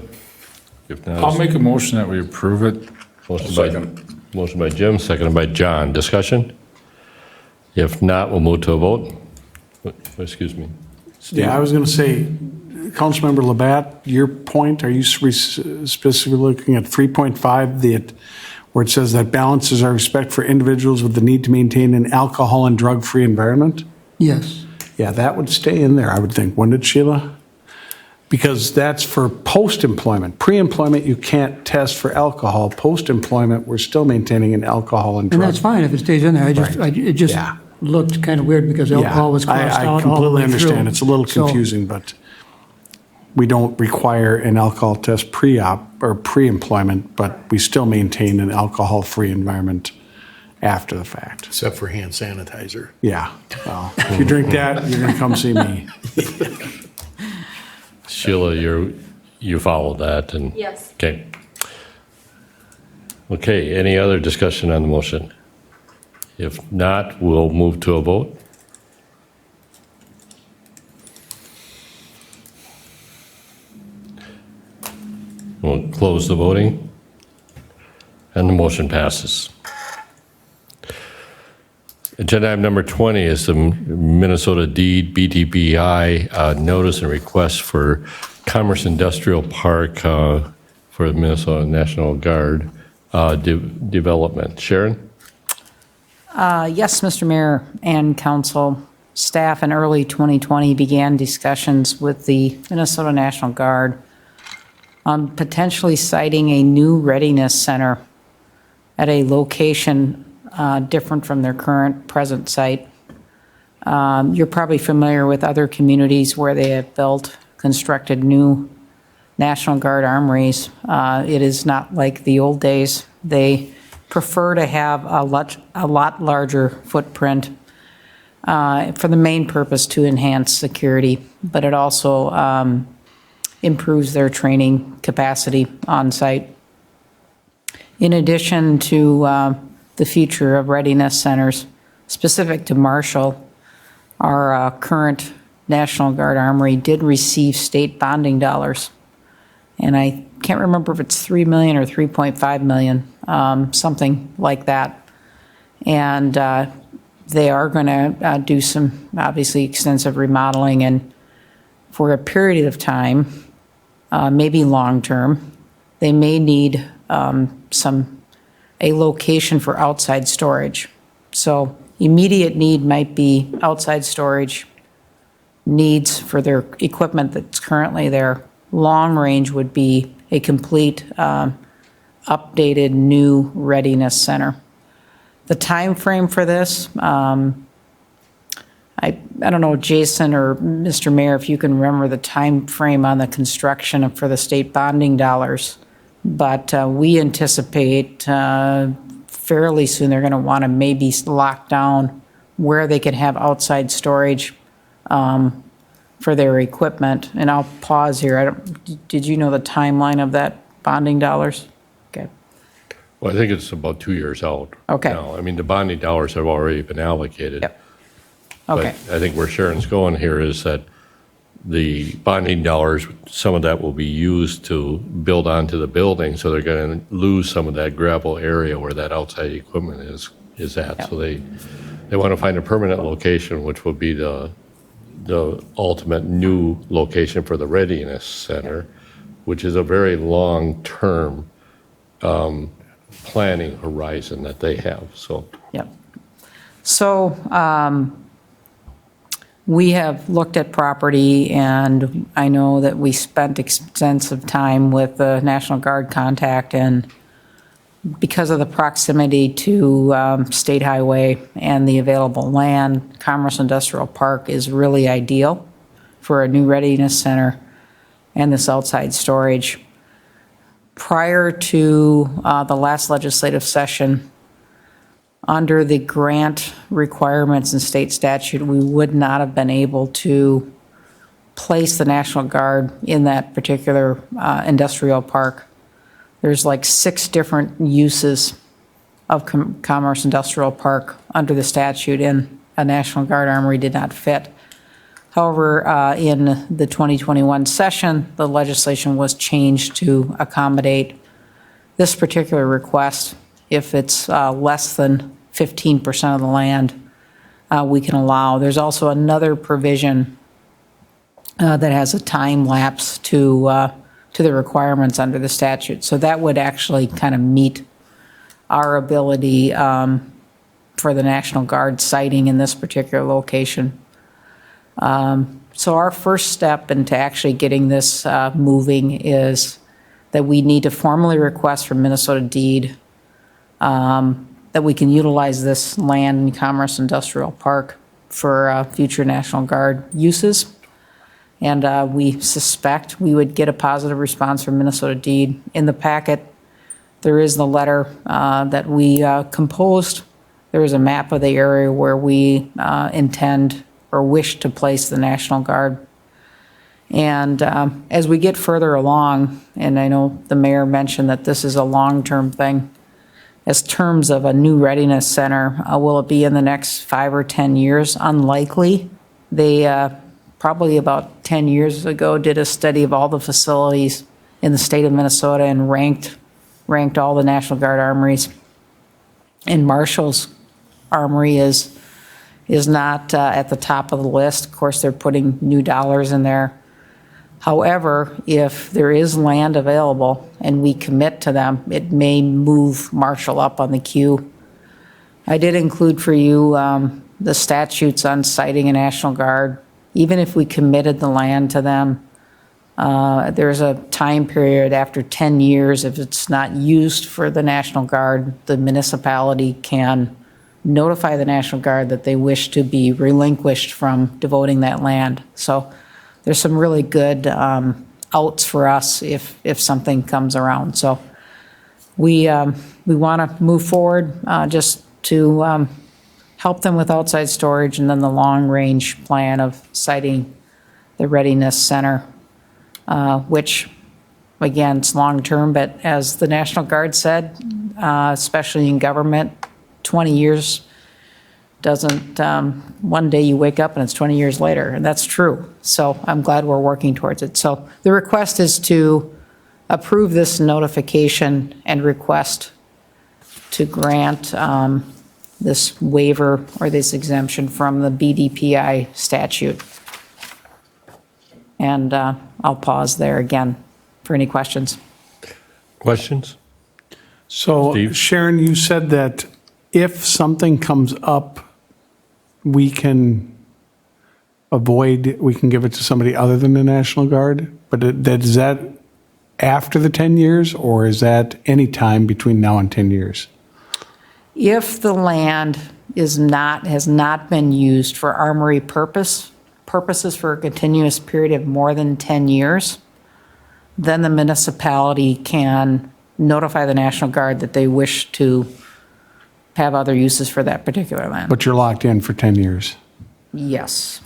If not, I'll make a motion that we approve it. motion by Jim, seconded by John. Discussion? If not, we'll move to a vote. Excuse me. Yeah, I was going to say, Councilmember Labatt, your point, are you specifically looking at 3.5, where it says that balances our respect for individuals with the need to maintain an alcohol and drug-free environment? Yes. Yeah, that would stay in there, I would think, wouldn't it, Sheila? Because that's for post-employment. Pre-employment, you can't test for alcohol. Post-employment, we're still maintaining an alcohol and drug. And that's fine if it stays in there. It just Yeah. looked kind of weird because alcohol was crossed out all I the way completely understand. through. It's a little So- confusing, but we don't require an alcohol test pre-op or pre-employment, but we still maintain an alcohol-free environment after the fact. Except for hand sanitizer. Yeah. Well, if you drink that, you're going to come see me. Sheila, you followed that and. Yes. Okay. Okay, any other discussion on the motion? If not, we'll move to a vote. We'll close the voting, and the motion passes. Agenda item number 20 is the Minnesota Deed BDBI notice and request for Commerce Industrial Park for the Minnesota National Guard development. Sharon? Yes, Mr. Mayor and council, staff in early 2020 began discussions with the Minnesota National Guard on potentially siting a new readiness center at a location different from their current present site. You're probably familiar with other communities where they have constructed new National Guard armories. It is not like the old days. They prefer to have a lot larger footprint for the main purpose to enhance security, but it also improves their training capacity on site. In addition to the future of readiness centers specific to Marshall, our current National Guard Armory did receive state bonding dollars. And I can't remember if it's $3 million or $3.5 million, something like that. And they are going to do some obviously extensive remodeling and for a period of time, maybe long-term, they may need a location for outside storage. So immediate need might be outside storage, needs for their equipment that's currently there. Long range would be a complete updated new readiness center. The time frame for this, I don't know, Jason or Mr. Mayor, if you can remember the time frame on the construction for the state bonding dollars, but we anticipate fairly soon they're going to want to maybe lock down where they can have outside storage for their equipment. And I'll pause here. Did you know the timeline of that bonding dollars? Okay. Well, I think it's about 2 years out. Okay. Now. I mean, the bonding dollars have already been allocated. Yep. Okay. But I think where Sharon's going here is that the bonding dollars, some of that will be used to build onto the building, so they're going to lose some of that gravel area where that outside equipment is at. Yep. So they want to find a permanent location, which will be the ultimate new location for the Readiness Center, which is a very long-term planning horizon that they have. So. Yep. So we have looked at property, and I know that we spent extensive time with the National Guard contact, and because of the proximity to State Highway and the available land, Commerce Industrial Park is really ideal for a new readiness center and this outside storage. Prior to the last legislative session, under the grant requirements in state statute, we would not have been able to place the National Guard in that particular industrial park. There's like 6 different uses of Commerce Industrial Park under the statute, and a National Guard armory did not fit. However, in the 2021 session, the legislation was changed to accommodate this particular request. If it's less than 15% of the land, we can allow. There's also another provision that has a time lapse to the requirements under the statute. So that would actually kind of meet our ability for the National Guard siting in this particular location. So our first step into actually getting this moving is that we need to formally request from Minnesota Deed that we can utilize this land in Commerce Industrial Park for future National Guard uses. And we suspect we would get a positive response from Minnesota Deed. In the packet, there is the letter that we composed. There is a map of the area where we intend or wish to place the National Guard. And as we get further along, and I know the mayor mentioned that this is a long-term thing, as terms of a new readiness center, will it be in the next 5 or 10 years? Unlikely. They probably about 10 years ago did a study of all the facilities in the state of Minnesota and ranked all the National Guard armories. And Marshall's armory is not at the top of the list. Of course, they're putting new dollars in there. However, if there is land available and we commit to them, it may move Marshall up on the queue. I did include for you the statutes on siting a National Guard. Even if we committed the land to them, there's a time period after 10 years, if it's not used for the National Guard, the municipality can notify the National Guard that they wish to be relinquished from devoting that land. So there's some really good outs for us if something comes around. So we want to move forward just to help them with outside storage, and then the long-range plan of siting the Readiness Center, which, again, it's long-term, but as the National Guard said, especially in government, 20 years doesn't, one day you wake up and it's 20 years later, and that's true. So I'm glad we're working towards it. So the request is to approve this notification and request to grant this waiver or this exemption from the BDPI statute. And I'll pause there again for any questions. Questions? So Steve? Sharon, you said that if something comes up, we can give it to somebody other than the National Guard? But is that after the 10 years, or is that any time between now and 10 years? If the land has not been used for armory purposes for a continuous period of more than 10 years, then the municipality can notify the National Guard that they wish to have other uses for that particular land. But you're locked in for 10 years? Yes.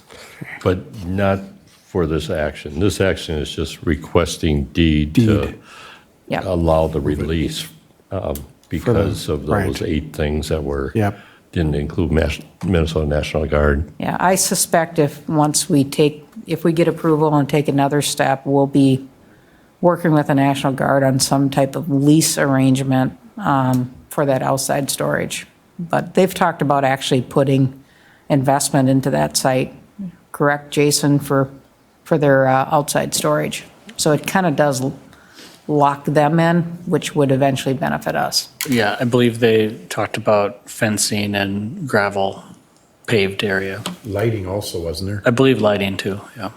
But not for this action. This action is just requesting deed. To Yep. allow the release because of those right. 8 things that were Yep. didn't include Minnesota National Guard. Yeah, I suspect if we get approval and take another step, we'll be working with the National Guard on some type of lease arrangement for that outside storage. But they've talked about actually putting investment into that site, correct, Jason, for their outside storage. So it kind of does lock them in, which would eventually benefit us. Yeah, I believe they talked about fencing and gravel paved area. Lighting also, wasn't there? I believe lighting too, yeah.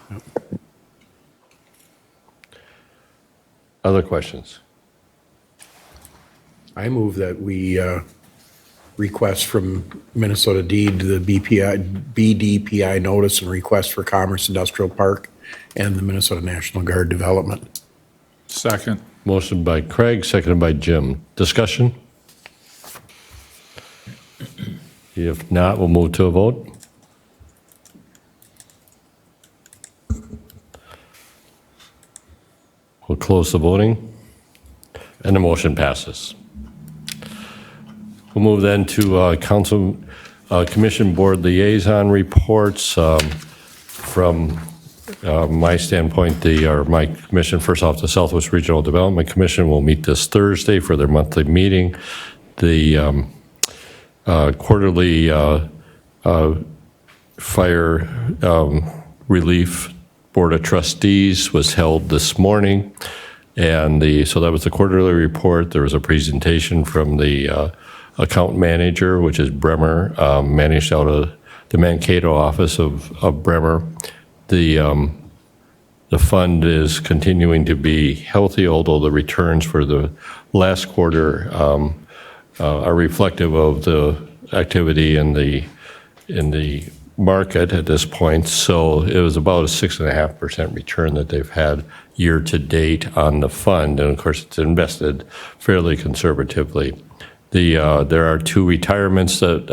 Other questions? I move that we request from Minnesota Deed the BDPI notice and request for Commerce Industrial Park and the Minnesota National Guard development. Second. Motion by Craig, seconded by Jim. Discussion? If not, we'll move to a vote. We'll close the voting, and the motion passes. We'll move then to Council Commission Board Liaison reports. From my standpoint, my commission, first off, the Southwest Regional Development Commission will meet this Thursday for their monthly meeting. The quarterly fire relief Board of Trustees was held this morning, and so that was the quarterly report. There was a presentation from the account manager, which is Bremer, managed out of the Mankato office of Bremer. The fund is continuing to be healthy, although the returns for the last quarter are reflective of the activity in the market at this point. So it was about a 6.5% return that they've had year to date on the fund, and of course it's invested fairly conservatively. There are 2 retirements that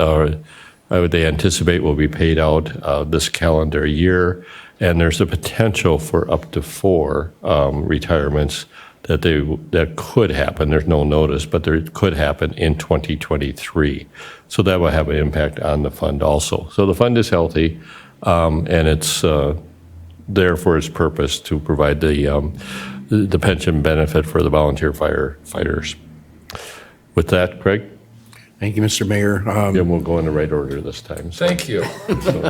they anticipate will be paid out this calendar year, and there's a potential for up to 4 retirements that could happen. There's no notice, but there could happen in 2023. So that will have an impact on the fund also. So the fund is healthy, and it's there for its purpose to provide the pension benefit for the volunteer firefighters. With that, Craig? Thank you, Mr. Mayor. Then we'll go in the right order this time. So. Thank you.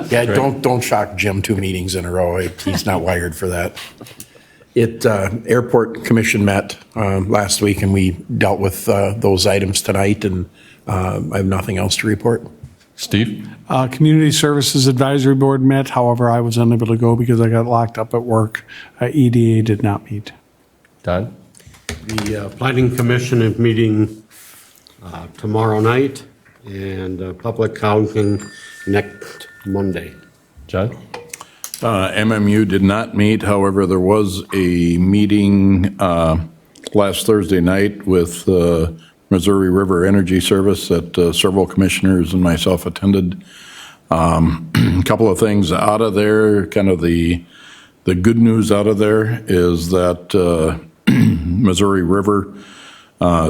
Yeah, don't shock Jim 2 meetings in a row. He's not wired for that. Airport Commission met last week, and we dealt with those items tonight, and I have nothing else to report. Steve? Community Services Advisory Board met. However, I was unable to go because I got locked up at work. EDA did not meet. Don? The Planning Commission is meeting tomorrow night, and public housing next Monday. John? MMU did not meet. However, there was a meeting last Thursday night with Missouri River Energy Service that several commissioners and myself attended. A couple of things out of there, kind of the good news out of there is that Missouri River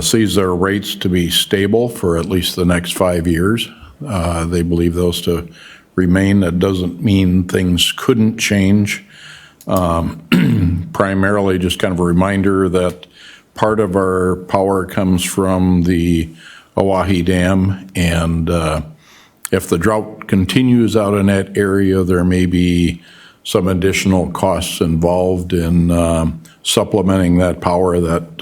sees their rates to be stable for at least the next 5 years. They believe those to remain. That doesn't mean things couldn't change. Primarily just kind of a reminder that part of our power comes from the Oahe Dam, and if the drought continues out in that area, there may be some additional costs involved in supplementing that power that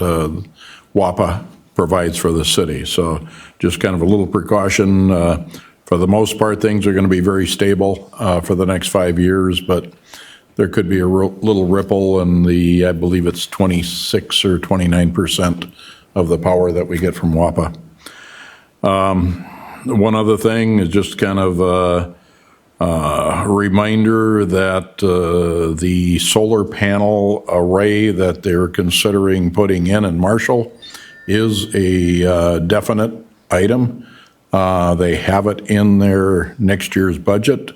WAPA provides for the city. So just kind of a little precaution. For the most part, things are going to be very stable for the next 5 years, but there could be a little ripple in the, I believe it's 26 or 29% of the power that we get from WAPA. One other thing is just kind of a reminder that the solar panel array that they're considering putting in Marshall is a definite item. They have it in their next year's budget,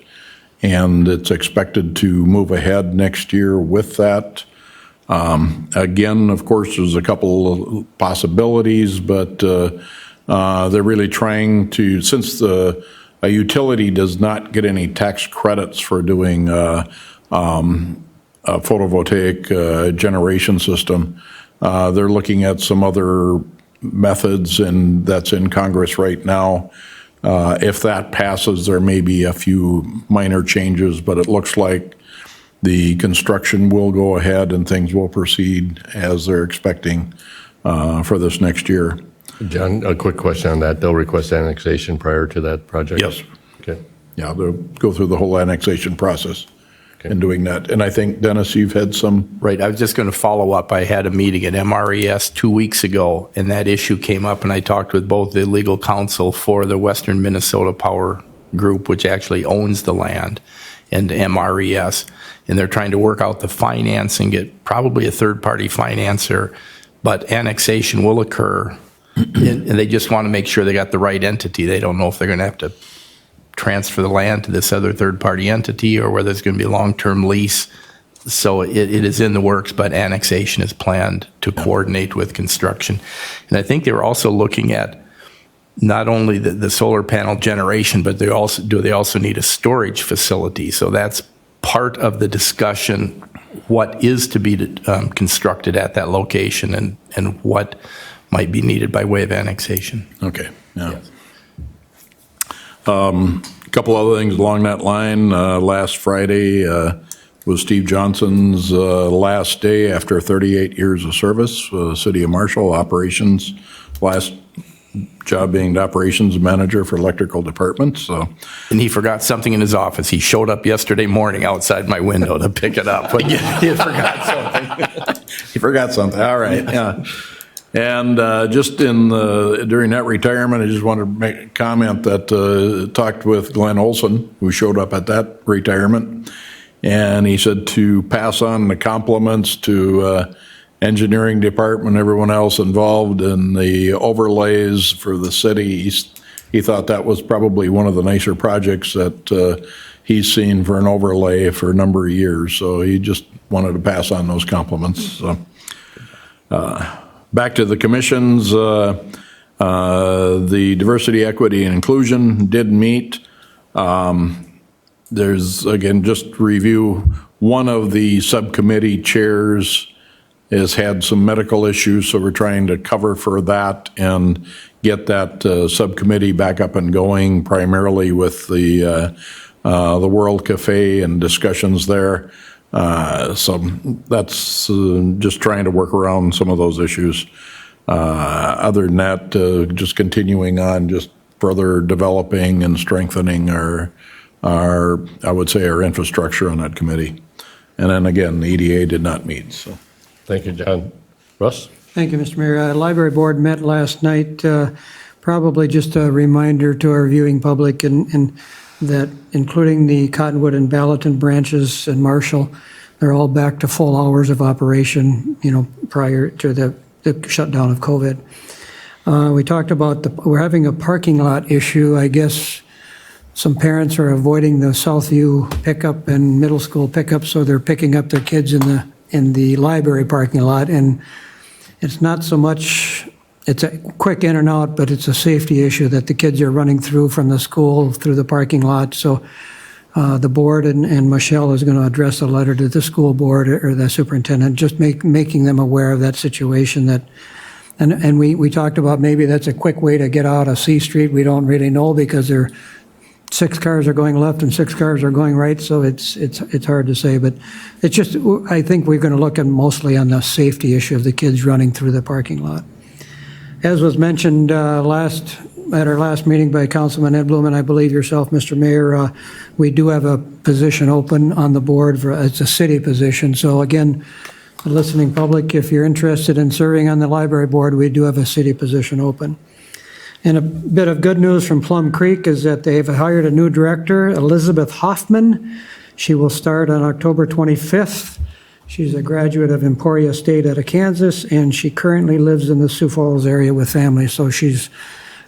and it's expected to move ahead next year with that. Again, of course, there's a couple of possibilities, but they're really trying to, since a utility does not get any tax credits for doing a photovoltaic generation system, they're looking at some other methods, and that's in Congress right now. If that passes, there may be a few minor changes, but it looks like the construction will go ahead and things will proceed as they're expecting for this next year. John, a quick question on that. They'll request annexation prior to that project? Yes. Okay. Yeah, they'll go through the whole annexation process in doing that. And I think, Dennis, you've had some... Right, I was just going to follow up. I had a meeting at MRES 2 weeks ago, and that issue came up, and I talked with both the legal counsel for the Western Minnesota Power Group, which actually owns the land, and MRES, and they're trying to work out the financing, get probably a third-party financer, but annexation will occur, and they just want to make sure they got the right entity. They don't know if they're going to have to transfer the land to this other third-party entity or whether it's going to be a long-term lease. So it is in the works, but annexation is planned to coordinate with construction. And I think they were also looking at not only the solar panel generation, but they also need a storage facility. So that's part of the discussion, what is to be constructed at that location and what might be needed by way of annexation. Okay, yeah. Yes. A couple other things along that line. Last Friday was Steve Johnson's last day after 38 years of service for the City of Marshall operations. Last job being the operations manager for electrical departments. So. And he forgot something in his office. He showed up yesterday morning outside my window to pick it up. He forgot something. He forgot something. All right. Yeah. And just during that retirement, I just wanted to make a comment that talked with Glenn Olson, who showed up at that retirement, and he said to pass on the compliments to engineering department, everyone else involved in the overlays for the city. He thought that was probably one of the nicer projects that he's seen for an overlay for a number of years. So he just wanted to pass on those compliments. So. Back to the commissions, the diversity, equity, and inclusion did meet. There's, again, just review, one of the subcommittee chairs has had some medical issues, so we're trying to cover for that and get that subcommittee back up and going, primarily with the World Cafe and discussions there. So that's just trying to work around some of those issues. Other than that, just continuing on, just further developing and strengthening our I would say, our infrastructure on that committee. And then again, the EDA did not meet. So, thank you, John. Russ? Thank you, Mr. Mayor. Library Board met last night. Probably just a reminder to our viewing public and that including the Cottonwood and Ballatin branches in Marshall, they're all back to full hours of operation, prior to the shutdown of COVID. We talked about we're having a parking lot issue. I guess some parents are avoiding the Southview pickup and middle school pickup, so they're picking up their kids in the library parking lot. And it's not so much, it's a quick in and out, but it's a safety issue that the kids are running through from the school through the parking lot. So the board and Michelle is going to address a letter to the school board or the superintendent, just making them aware of that situation. And we talked about maybe that's a quick way to get out of C Street. We don't really know because 6 cars are going left and 6 cars are going right, so it's hard to say. But it's just, I think we're going to look at mostly on the safety issue of the kids running through the parking lot. As was mentioned at our last meeting by Councilman Edblum, and I believe yourself, Mr. Mayor, we do have a position open on the board it's a city position. So again, the listening public, if you're interested in serving on the library board, we do have a city position open. And a bit of good news from Plum Creek is that they've hired a new director, Elizabeth Hoffman. She will start on October 25th. She's a graduate of Emporia State out of Kansas, and she currently lives in the Sioux Falls area with family, so she's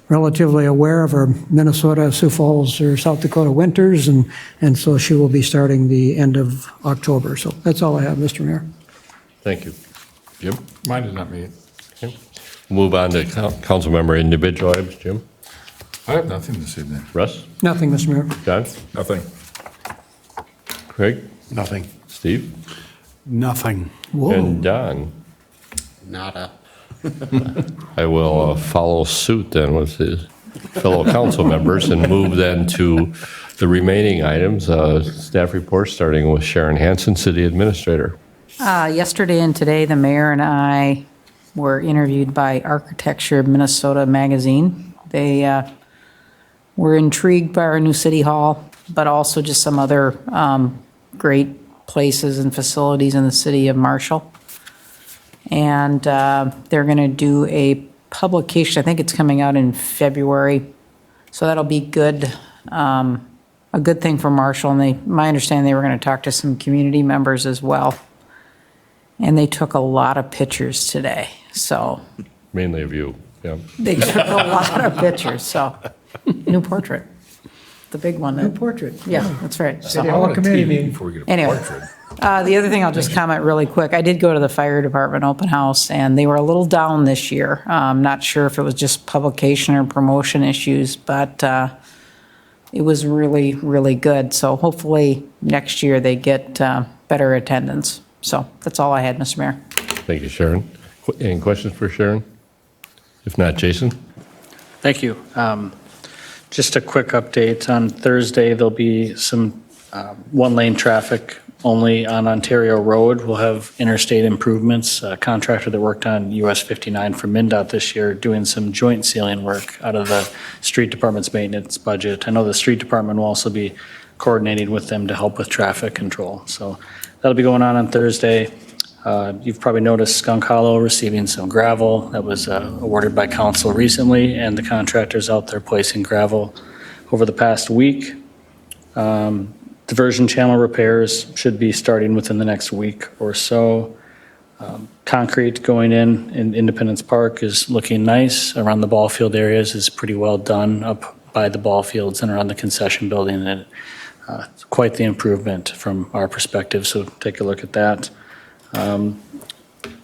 relatively aware of our Minnesota, Sioux Falls, or South Dakota winters, and so she will be starting the end of October. So that's all I have, Mr. Mayor. Thank you. Jim? Mine does not meet. Okay. Move on to council member individual items. Jim? I have nothing this evening. Russ? Nothing, Mr. Mayor. John? Nothing. Craig? Nothing. Steve? Nothing. And Don? Nada. I will follow suit then with his fellow council members and move then to the remaining items. Staff reports, starting with Sharon Hansen, City Administrator. Yesterday and today, the mayor and I were interviewed by Architecture Minnesota magazine. They were intrigued by our new city hall, but also just some other great places and facilities in the city of Marshall. And they're going to do a publication. I think it's coming out in February. So that'll be good, a good thing for Marshall. And my understanding, they were going to talk to some community members as well. And they took a lot of pictures today. So Mainly of you, yeah. they took a lot of pictures. So new portrait, the big one. New portrait. Yeah, that's right. So, City Hall committee meeting. Before we get a Anyway. portrait. the other thing I'll just comment really quick, I did go to the fire department open house, and they were a little down this year. Not sure if it was just publication or promotion issues, but it was really, really good. So hopefully next year they get better attendance. So that's all I had, Mr. Mayor. Thank you, Sharon. Any questions for Sharon? If not, Jason? Thank you. Just a quick update. On Thursday, there'll be some one-lane traffic only on Ontario Road. We'll have interstate improvements. A contractor that worked on US 59 for MnDOT this year doing some joint sealing work out of the street department's maintenance budget. I know the street department will also be coordinating with them to help with traffic control. So that'll be going on Thursday. You've probably noticed Skunk Hollow receiving some gravel that was awarded by council recently, and the contractors out there placing gravel over the past week. Diversion channel repairs should be starting within the next week or so. Concrete going in Independence Park is looking nice. Around the ball field areas is pretty well done up by the ball fields and around the concession building. And it's quite the improvement from our perspective, so take a look at that.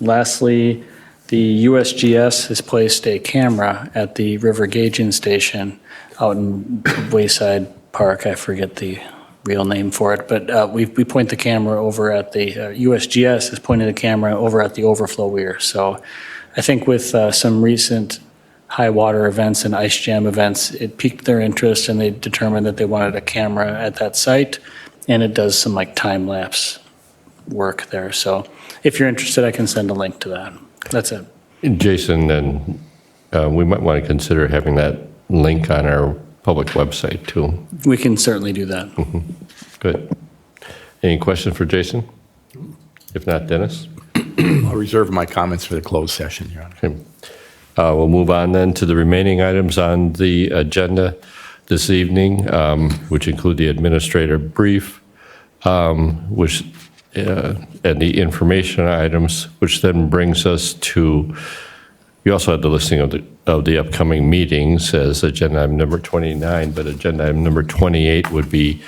Lastly, the USGS has placed a camera at the river gauging station out in Wayside Park. I forget the real name for it, but we point the camera over at the USGS is pointing the camera over at the overflow weir. So I think with some recent high water events and ice jam events, it piqued their interest and they determined that they wanted a camera at that site, and it does some like time lapse work there. So if you're interested, I can send a link to that. That's it. Jason, and we might want to consider having that link on our public website too. We can certainly do that. Mm-hmm. Good. Any questions for Jason? If not, Dennis? I'll reserve my comments for the closed session, Your Honor. Okay. We'll move on then to the remaining items on the agenda this evening, which include the administrator brief, which and the information items, which then brings us to, we also had the listing of the upcoming meetings as agenda item number 29, but agenda item number 28 would be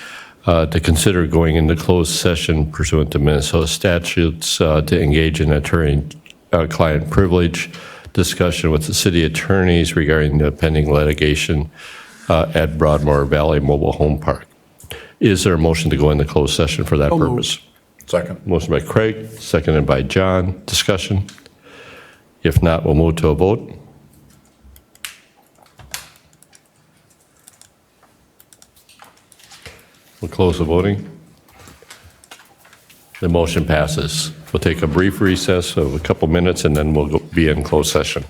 to consider going into closed session pursuant to Minnesota statutes to engage in attorney-client privilege discussion with the city attorneys regarding the pending litigation at Broadmoor Valley Mobile Home Park. Is there a motion to go into closed session for that purpose? Second. Motion by Craig, seconded by John. Discussion? If not, we'll move to a vote. We'll close the voting. The motion passes. We'll take a brief recess of a couple minutes, and then we'll be in closed session.